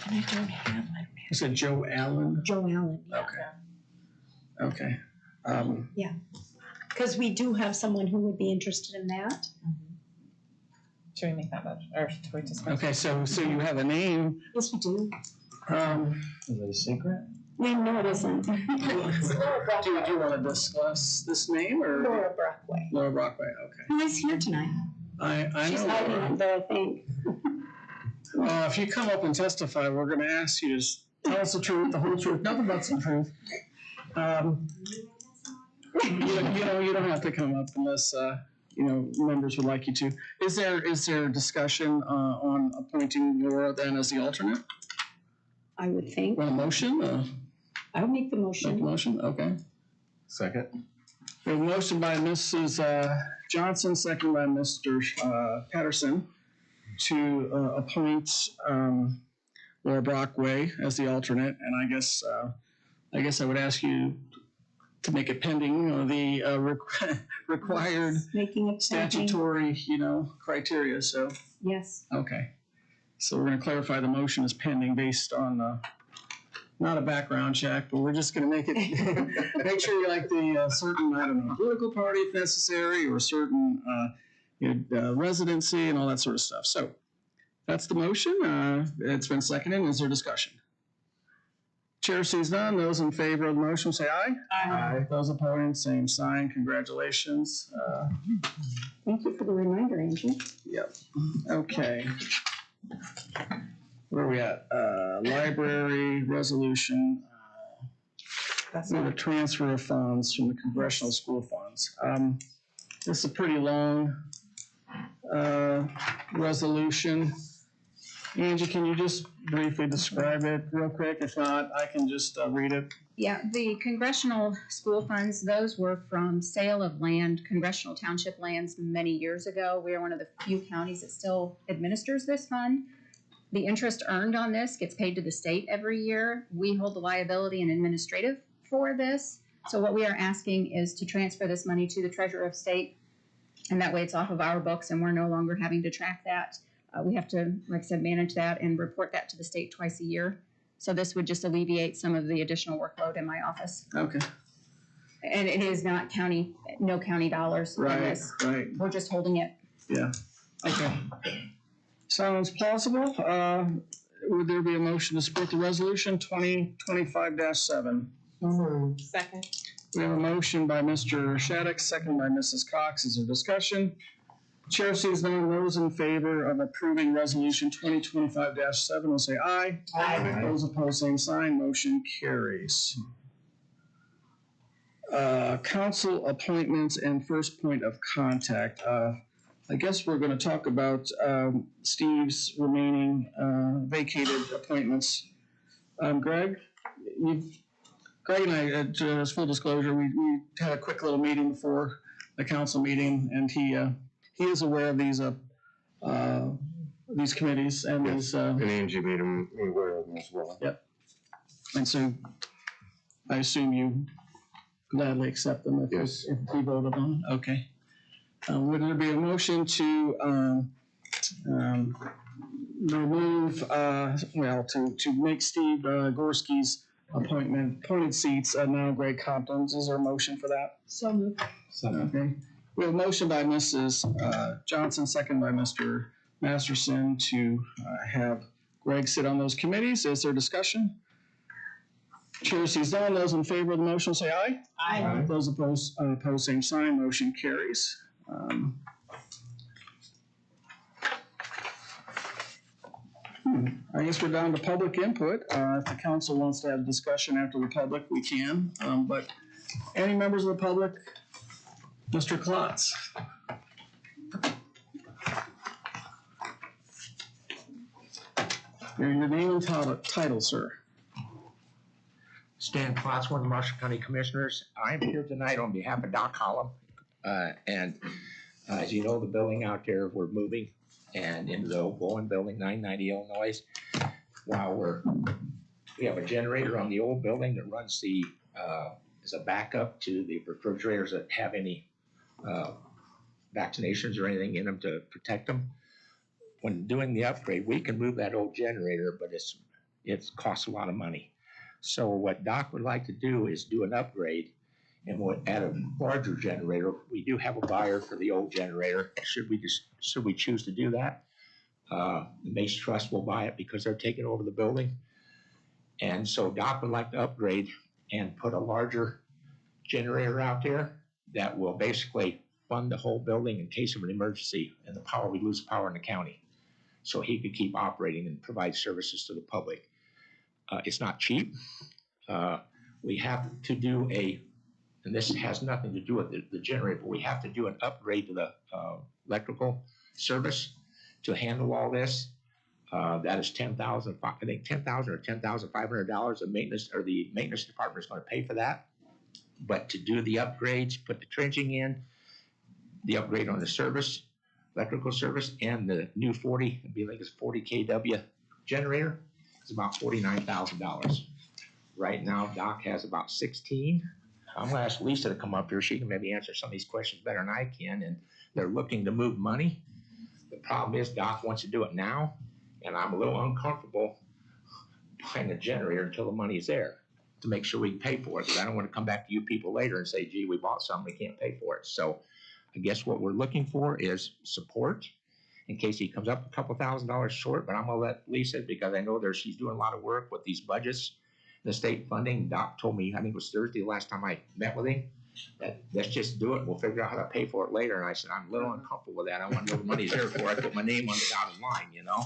and I don't have my, you said Joe Allen? Joe Allen, yeah. Okay. Okay. Because we do have someone who would be interested in that. Should we make that motion, or should we just? Okay, so you have a name. Yes, we do. Is it a secret? No, it isn't. Do you want to discuss this name or? Laura Brockway. Laura Brockway, okay. Who is here tonight? I She's know. hiding Laura. up there, I think. If you come up and testify, we're gonna ask you to tell us the truth, the whole truth, nothing but the truth. You don't have to come up unless, members would like you to. Is there discussion, on appointing Laura then as the alternate? I would think. Want a motion? I would make the Make a motion. motion, okay. Second. We have a motion by Mrs. Johnson, second by Mr. Patterson to appoint Laura Brockway as the alternate, and I guess I would ask you to make it pending the required Making it pending. statutory, criteria. So Yes. okay, so we're going to clarify the motion is pending based on not a background check, but we're just going to make it make sure you like the certain, I don't know, political party if necessary, or certain residency and all that sort of stuff. So that's the motion. It's been seconded. Is there discussion? Chair sees none. Those in favor of the motion say aye. Aye. Those opposed, same sign. Congratulations. Thank you for the reminder, Angie. Yep. Okay. Where are we at? Library resolution. The transfer of funds from the congressional school funds. This is a pretty long resolution. Angie, can you just briefly describe it real quick? If not, I can just read it. Yeah, the congressional school funds, those were from sale of land, congressional township lands many years ago. We are one of the few counties that still administers this fund. The interest earned on this gets paid to the state every year. We hold the liability and administrative for this. So what we are asking is to transfer this money to the treasurer of state, and that way it's off of our books and we're no longer having to track that. We have to, like I said, manage that and report that to the state twice a year. So this would just alleviate some of the additional workload in my office. Okay. And it is not no county dollars in Right, this. right. We're just holding it. Yeah. Okay. Sounds plausible. Would there be a motion to support the resolution 2025-7? Second. We have a motion by Mr. Shattuck, second by Mrs. Cox. Is there discussion? Chair sees none. Those in favor of approving resolution 2025-7 will say aye. Aye. Those opposed, same sign. Motion carries. Council appointments and first point of contact. I guess we're going to talk about Steve's remaining vacated appointments. Greg and I, as full disclosure, we had a quick little meeting before the council meeting, and he is aware of these committees and is. And Angie made him aware of them as well. Yep. And so I assume you gladly accept them if we voted on them? Okay. Would there be a motion to remove, to make Steve Gorski's appointed seats now Greg Compton's? Is there a motion for that? So moved. Okay. We have a motion by Mrs. Johnson, second by Mr. Masterson to have Greg sit on those committees. Is there discussion? Chair sees none. Those in favor of the motion say aye. Aye. Those opposed, same sign. Motion carries. I guess we're down to public input. If the council wants to have discussion after the public, we can. But any members of the public? Mr. Klotz. Your name and title, sir. Stan Klotz, one of the Marshall County Commissioners. I'm here tonight on behalf of Doc Hollum. As you know, the building out there, we're moving and into the old Bowen building, 990 Illinois. While we have a generator on the old building that runs as a backup to the refrigerators that have any vaccinations or anything in them to protect them. When doing the upgrade, we can move that old generator, but it costs a lot of money. So what Doc would like to do is do an upgrade, and we'll add a larger generator. We do have a buyer for the old generator. Should we choose to do that? The Mace Trust will buy it because they're taking over the building. And so Doc would like to upgrade and put a larger generator out there that will basically fund the whole building in case of an emergency and we lose power in the county. So he could keep operating and provide services to the public. It's not cheap. We have to do and this has nothing to do with the generator, but we have to do an upgrade to the electrical service to handle all this. That is $10,000, I think $10,000 or $10,500. The maintenance department is going to pay for that. But to do the upgrades, put the trenching in, the upgrade on the service, electrical service, and the new 40 kW generator, it's about $49,000. Right now, Doc has about 16. I'm gonna ask Lisa to come up here. She can maybe answer some of these questions better than I can, and they're looking to move money. The problem is Doc wants to do it now, and I'm a little uncomfortable buying a generator until the money's there to make sure we can pay for it, because I don't want to come back to you people later and say, gee, we bought something, we can't pay for it. So I guess what we're looking for is support in case he comes up a couple $1,000s short, but I'm gonna let Lisa, because I know she's doing a lot of work with these budgets, the state funding. Doc told me, I think it was Thursday the last time I met with him, that let's just do it, we'll figure out how to pay for it later. And I said, I'm a little uncomfortable with that. I want to know the money's there before I put my name on the dotted line, you know?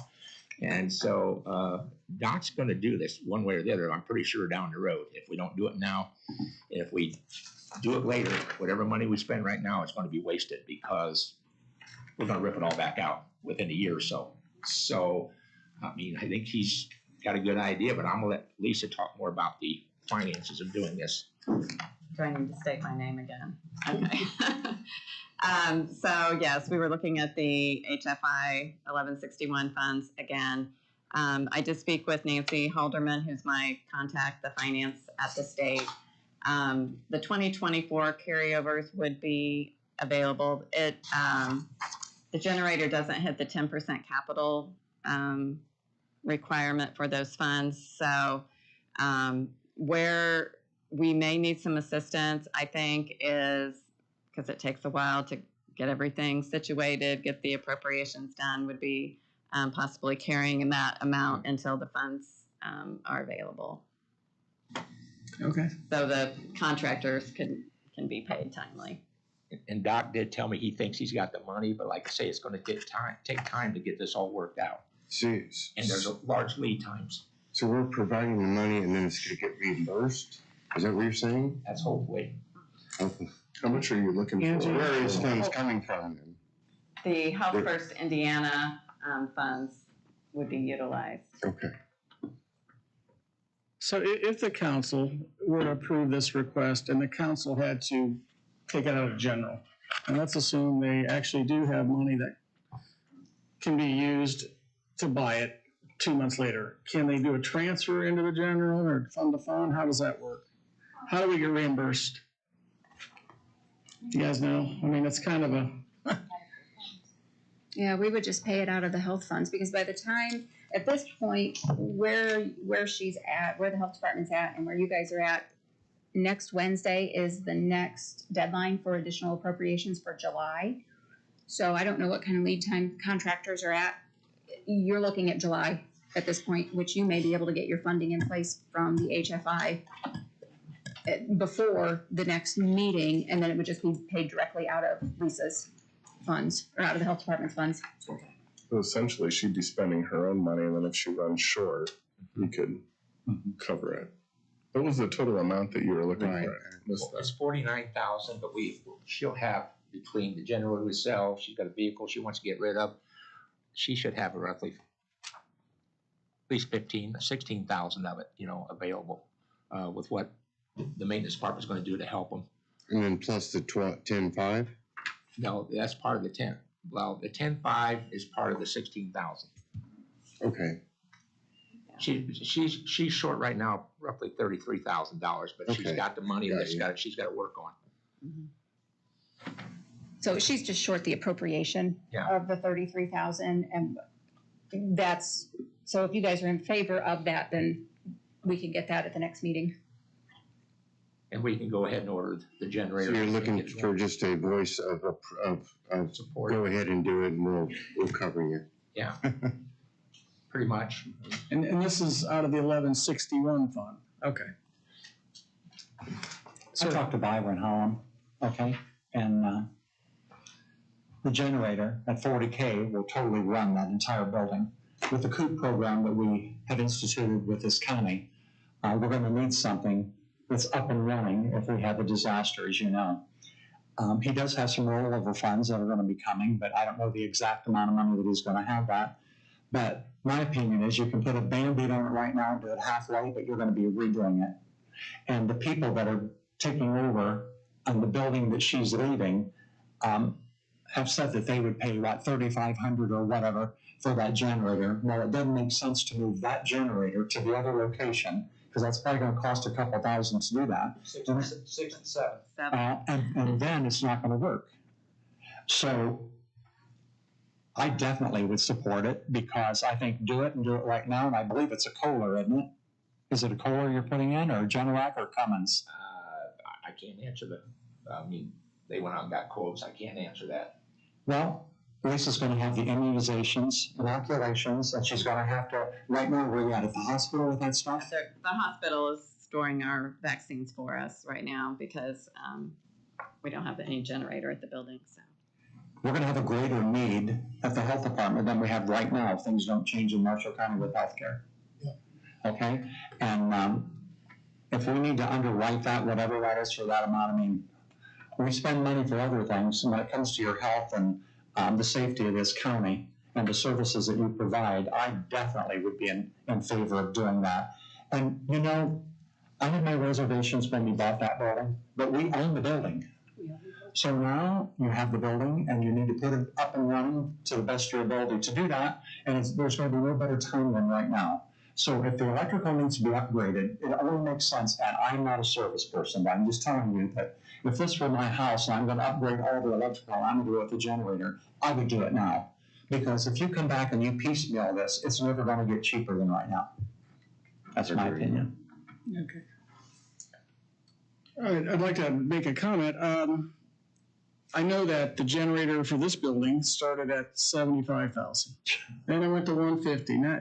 And so Doc's gonna do this one way or the other, I'm pretty sure down the road. If we don't do it now, if we do it later, whatever money we spend right now is gonna be wasted, because we're gonna rip it all back out within a year or so. So, I mean, I think he's got a good idea, but I'm gonna let Lisa talk more about the finances of doing this. Do I need to state my name again? Okay. So yes, we were looking at the HFI 1161 funds again. I did speak with Nancy Halderman, who's my contact, the finance at the state. The 2024 carryovers would be available. The generator doesn't hit the 10% capital requirement for those funds. So where we may need some assistance, I think, is because it takes a while to get everything situated, get the appropriations done, would be possibly carrying that amount until the funds are available. Okay. So the contractors can be paid timely. And Doc did tell me he thinks he's got the money, but like I say, it's gonna take time to get this all worked out. See, And there's large lead times. so we're providing the money and then it's gonna get reimbursed? Is that what you're saying? That's hopefully. How much are you looking Angie? for? Where are these funds coming from then? The Health First Indiana funds would be utilized. Okay. So if the council were to approve this request and the council had to take it out of general, and let's assume they actually do have money that can be used to buy it 2 months later, can they do a transfer into the general or fund to fund? How does that work? How do we get reimbursed? You guys know? I mean, it's kind of a... Yeah, we would just pay it out of the health funds, because by the time, at this point, where she's at, where the health department's at, and where you guys are at, next Wednesday is the next deadline for additional appropriations for July. So I don't know what kind of lead time contractors are at. You're looking at July at this point, which you may be able to get your funding in place from the HFI before the next meeting, and then it would just be paid directly out of Lisa's funds, or out of the health department's funds. So essentially, she'd be spending her own money, and then if she runs short, we could cover it. What was the total amount that you were looking for? Well, it's 49,000, but she'll have, between the generator herself, she's got a vehicle she wants to get rid of, she should have roughly at least 16,000 of it, available, with what the maintenance department's gonna do to help them. And then plus the 10.5? No, that's part of the 10. Well, the 10.5 is part of the 16,000. Okay. She's short right now, roughly $33,000, but she's Okay. got the money Got that's you. she's got to work on. So she's just short the appropriation Yeah. of the 33,000, and that's, so if you guys are in favor of that, then we can get that at the next meeting. And we can go ahead and order the So generator. you're looking for just a voice of support. go ahead and do it, and we'll cover you. Yeah. Pretty much. And this is out of the 1161 fund. Okay. I talked to Byron Holland, okay, and the generator at 40K will totally run that entire building. With the COOP program that we have instituted with this county, we're gonna need something that's up and running if we have a disaster, as you know. He does have some rollover funds that are gonna be coming, but I don't know the exact amount of money that he's gonna have that. But my opinion is you can put a Band-Aid on it right now and do it halfway, but you're gonna be redoing it. And the people that are taking over on the building that she's leaving have said that they would pay like $3,500 or whatever for that generator. Well, it doesn't make sense to move that generator to the other location, because that's probably gonna cost a couple thousand to do that. 67. And then it's not gonna work. So I definitely would support it, because I think do it and do it right now, and I believe it's a Kohler, isn't it? Is it a Kohler you're putting in, or Generac, or Cummins? I can't answer that. They went out and got quotes. I can't answer that. Well, Lisa's gonna have the immunizations, inoculations, and she's gonna have to, right now, where you at the hospital with that stuff? The hospital is storing our vaccines for us right now because we don't have any generator at the building, so. We're gonna have a greater need at the health department than we have right now if things don't change in Marshall County with healthcare. Okay, and if we need to underwrite that, whatever that is for that amount, we spend money for other things, and when it comes to your health and the safety of this county and the services that you provide, I definitely would be in favor of doing that. And I had my reservations when we bought that building, but we own the building. So now you have the building and you need to put it up and running to the best of your ability to do that, and there's going to be no better time than right now. So if the electrical needs to be upgraded, it only makes sense, and I'm not a service person, but I'm just telling you that if this were my house and I'm gonna upgrade all the electrical, I'm gonna do it with the generator, I would do it now. Because if you come back and you piecemeal this, it's never gonna get cheaper than right now. That's my opinion. Okay. All right, I'd like to make a comment. I know that the generator for this building started at $75,000. Then it went to $150,000. Now,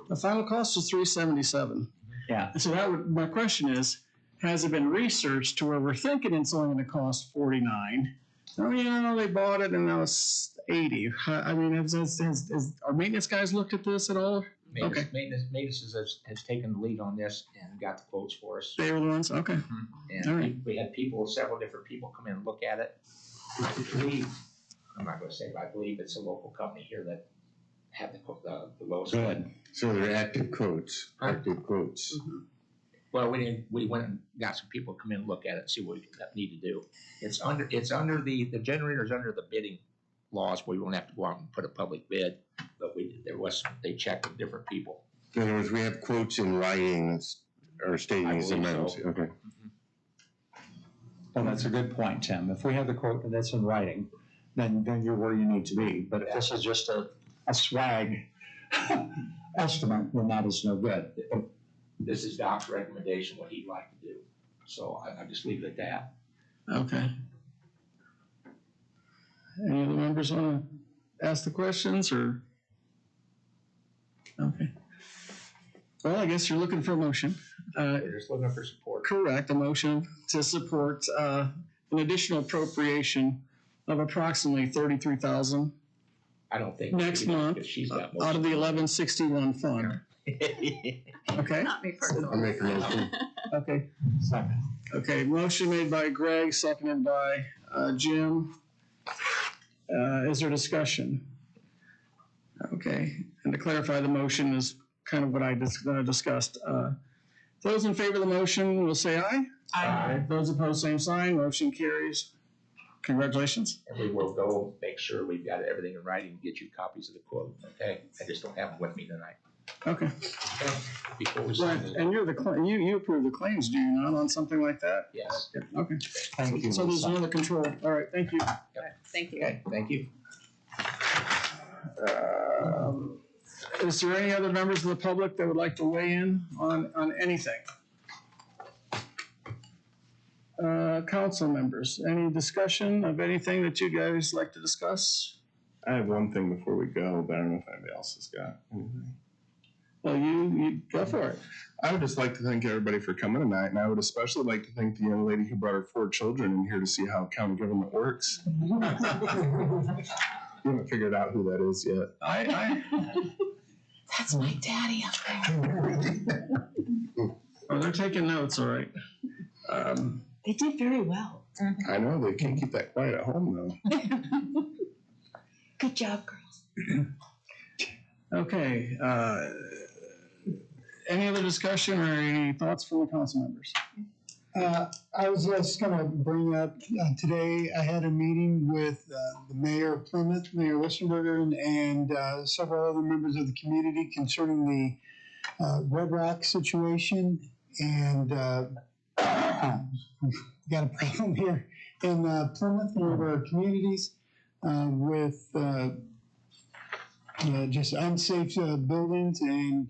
the final cost was $377,000. Yeah. So my question is, has it been researched to where we're thinking it's only going to cost $49,000? Oh, they bought it and now it's $80,000. I mean, has our maintenance guys looked at this at all? Okay. Maintenance has taken the lead on this and got the quotes for us. They were the ones? Okay. And All right. we had several different people come in and look at it. I believe, I'm not gonna say, but I believe it's a local company here that had the lowest. Good. So they're active quotes, active quotes. Well, we went and got some people to come in and look at it and see what we need to do. It's under the generator's under the bidding laws, where we won't have to go out and put a public bid, but they checked with different people. In other words, we have quotes in writing or stating these believe amounts. so. Okay. Well, that's a good point, Tim. If we have the quote that's in writing, then you're where you need to be. But if this is just a swag estimate, then that is no good. This is Doc's recommendation, what he'd like to do. So I just leave it at that. Okay. Any other members want to ask the questions or? Okay. Well, I guess you're looking for a motion. We're just looking for support. Correct, a motion to support an additional appropriation of approximately $33,000 I don't think. next she does, month 'cause she's got out of the 1161 fund. Okay? Not me I'll personally. make a motion. Okay. Second. Okay, motion made by Greg, seconded by Jim. Is there discussion? Okay, and to clarify, the motion is kind of what I discussed. Those in favor of the motion will say aye. Aye. Those opposed, same sign. Motion carries. Congratulations. And we will go make sure we've got everything in writing, and get you copies of the quote, okay? I just don't have them with me tonight. Okay. Okay? Before we sign Right, it. and you're you approve the claims, do you not, on something like that? Yes. Yeah, okay. Thank you. So there's Lisa. another control. All right, thank you. Thank you. Okay, thank you. Is there any other members of the public that would like to weigh in on anything? Council members, any discussion of anything that you guys like to discuss? I have one thing before we go, but I don't know if anybody else has got anything. Well, you go for it. I would just like to thank everybody for coming tonight, and I would especially like to thank the young lady who brought her 4 children in here to see how county government works. You haven't figured out who that is yet. That's my daddy up there. Oh, they're taking notes, all right. They did very well. I know, they can't keep that quiet at home, though. Good job, girls. Okay, any other discussion or any thoughts from the council members? I was just gonna bring up, today I had a meeting with the mayor of Plymouth, Mayor Listenberger, and several other members of the community concerning the Red Rock situation. And we've got a problem here in Plymouth, one of our communities, with just unsafe buildings, and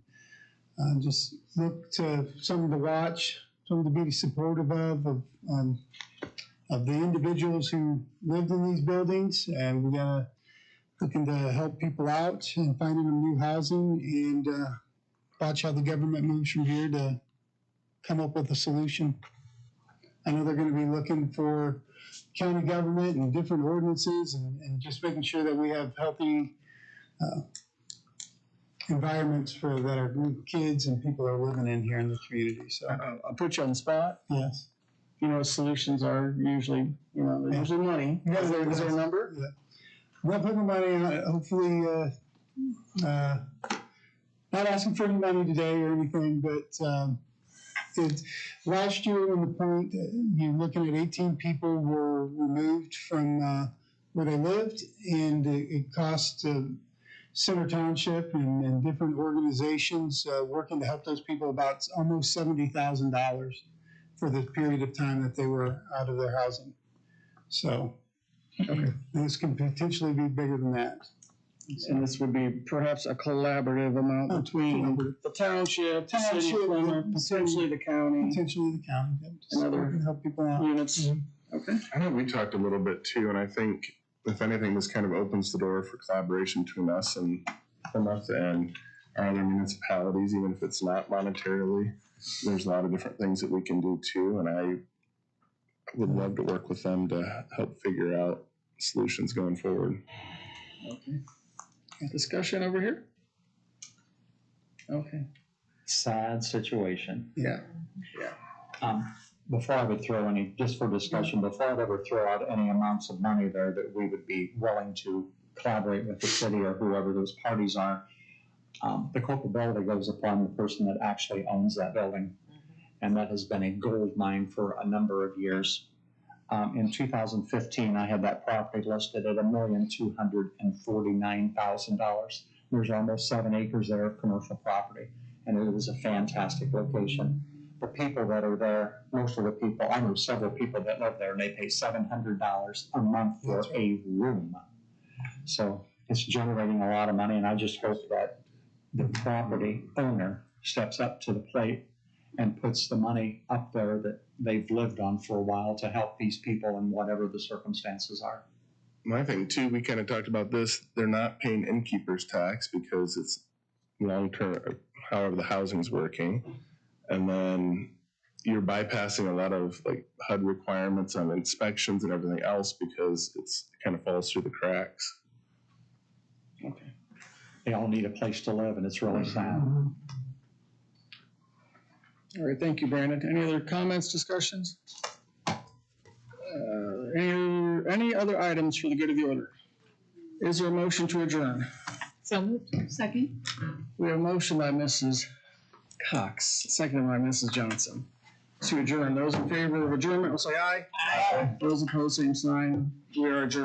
just look to someone to watch, someone to be supportive of the individuals who lived in these buildings. And we gotta looking to help people out and finding them new housing, and watch how the government moves from here to come up with a solution. I know they're gonna be looking for county government and different ordinances, and just making sure that we have healthy environments for that our kids and people are living in here in the community. So I'll put you on the spot. yes, You know, solutions are usually, they're usually money. Yeah, Is there a number? not putting money on it. Hopefully, not asking for any money today or anything, but last year when the point you're looking at 18 people were removed from where they lived, and it cost Center Township and different organizations working to help those people about almost $70,000 for the period of time that they were out of their housing. So this can potentially be bigger than that. And this would be perhaps a collaborative amount between the township, the city of Plymouth, potentially the county, Potentially the county. And other Working to help people out. units. Okay. I know we talked a little bit too, and I think if anything, this kind of opens the door for collaboration between us and Plymouth and our other municipalities, even if it's not monetarily. There's a lot of different things that we can do too, and I would love to work with them to help figure out solutions going forward. Okay. Discussion over here? Okay. Sad situation. Yeah. Before I would throw any, just for discussion, before I'd ever throw out any amounts of money there that we would be willing to collaborate with the city or whoever those parties are, the culpability goes upon the person that actually owns that building. And that has been a gold mine for a number of years. In 2015, I had that property listed at $1,249,000. There's almost 7 acres there of commercial property, and it was a fantastic location. The people that are there, most of the people, I know several people that live there, and they pay $700 a month for a room. So it's generating a lot of money, and I just hope that the property owner steps up to the plate and puts the money up there that they've lived on for a while to help these people in whatever the circumstances are. My thing too, we kind of talked about this, they're not paying innkeeper's tax because it's long-term, however the housing's working. And then you're bypassing a lot of like HUD requirements on inspections and everything else because it kind of falls through the cracks. Okay. They all need a place to live, and it's really sad. All right, thank you, Brandon. Any other comments, discussions? Any other items for the good of the order? Is there a motion to adjourn? So moved. Second. We have a motion by Mrs. Cox, seconded by Mrs. Johnson. To adjourn. Those in favor of adjournment will say aye. Aye. Those opposed, same sign. We are adjourned.